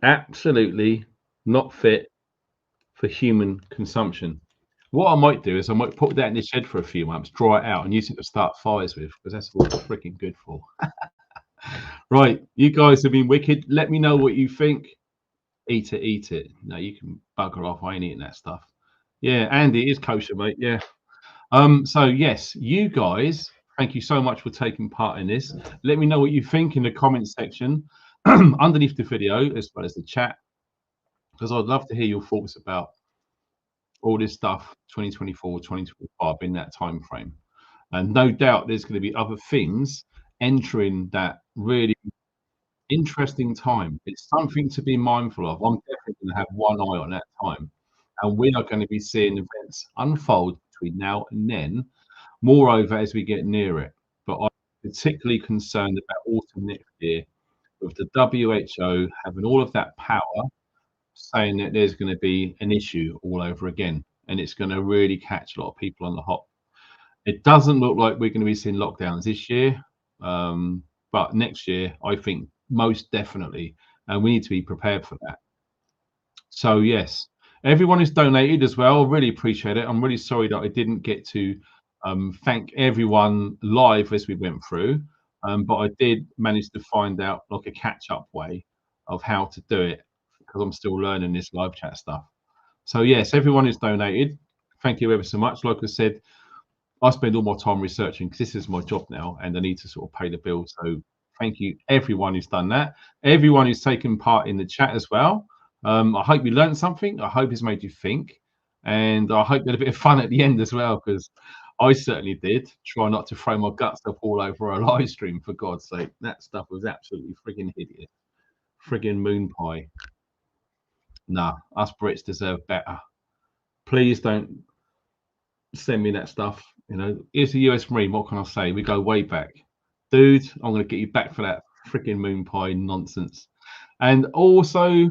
absolutely not fit for human consumption. What I might do is I might put that in the shed for a few months, dry it out, and use it to start fires with, because that's what it's freaking good for. Right, you guys have been wicked. Let me know what you think. Eat it, eat it. No, you can bugger off. I ain't eating that stuff. Yeah, Andy, it is kosher, mate. Yeah. So yes, you guys, thank you so much for taking part in this. Let me know what you think in the comment section underneath the video, as well as the chat, because I'd love to hear your thoughts about all this stuff 2024, 2025 in that time frame. And no doubt there's going to be other things entering that really interesting time. It's something to be mindful of. I'm definitely going to have one eye on that time. And we are going to be seeing events unfold between now and then, moreover, as we get near it. But I'm particularly concerned about autumn next year with the WHO having all of that power, saying that there's going to be an issue all over again. And it's going to really catch a lot of people on the hop. It doesn't look like we're going to be seeing lockdowns this year. But next year, I think most definitely, and we need to be prepared for that. So yes, everyone who's donated as well, really appreciate it. I'm really sorry that I didn't get to thank everyone live as we went through, but I did manage to find out like a catch-up way of how to do it, because I'm still learning this live chat stuff. So yes, everyone who's donated, thank you ever so much. Like I said, I spend all my time researching because this is my job now, and I need to sort of pay the bills. So thank you everyone who's done that, everyone who's taken part in the chat as well. I hope you learned something. I hope it's made you think, and I hope you had a bit of fun at the end as well, because I certainly did. Try not to throw my guts up all over a live stream, for God's sake. That stuff was absolutely frigging hideous. Frigging moon pie. Nah, us Brits deserve better. Please don't send me that stuff. You know, here's the US Marine. What can I say? We go way back, dude. I'm going to get you back for that freaking moon pie nonsense. And also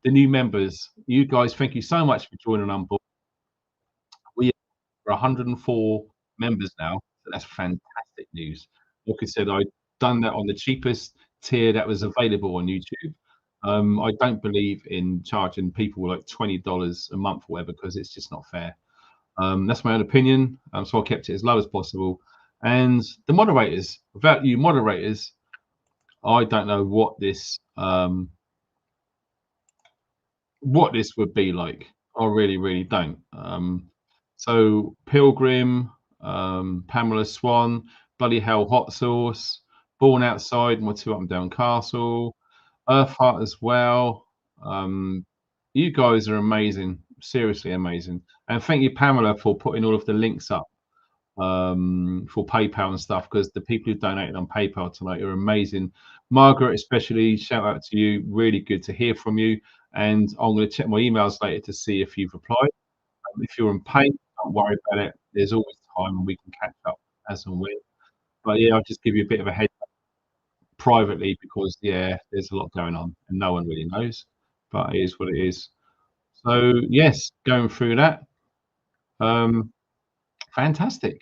the new members, you guys, thank you so much for joining on board. We are 104 members now. So that's fantastic news. Like I said, I've done that on the cheapest tier that was available on YouTube. I don't believe in charging people like $20 a month or whatever, because it's just not fair. That's my own opinion. So I kept it as low as possible. And the moderators, without you moderators, I don't know what this would be like. I really, really don't. So Pilgrim, Pamela Swan, Bloody Hell Hot Sauce, Born Outside, my two up and down castle, Earthheart as well. You guys are amazing, seriously amazing. And thank you, Pamela, for putting all of the links up for PayPal and stuff, because the people who donated on PayPal tonight are amazing. Margaret, especially, shout out to you. Really good to hear from you. And I'm going to check my emails later to see if you've replied. If you're in pain, don't worry about it. There's always time, and we can catch up as and when. But yeah, I'll just give you a bit of a heads up privately, because yeah, there's a lot going on and no one really knows. But it is what it is. So yes, going through that. Fantastic.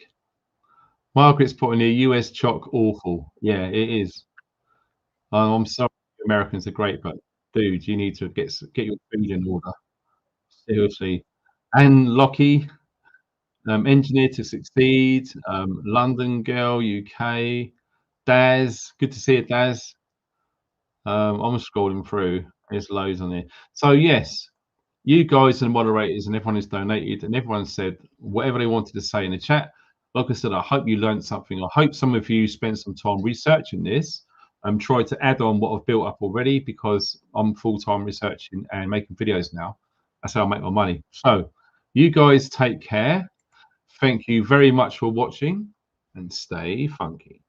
Margaret's putting the US chalk awful. Yeah, it is. I'm sorry, Americans are great, but dude, you need to get your food in order. Seriously. And Lockie, Engineer to Succeed, London Girl, UK, Daz. Good to see you, Daz. I'm scrolling through. There's loads on here. So yes, you guys and moderators and everyone who's donated and everyone said whatever they wanted to say in the chat. Like I said, I hope you learned something. I hope some of you spent some time researching this and try to add on what I've built up already, because I'm full-time researching and making videos now. That's how I make my money. So you guys take care. Thank you very much for watching and stay funky.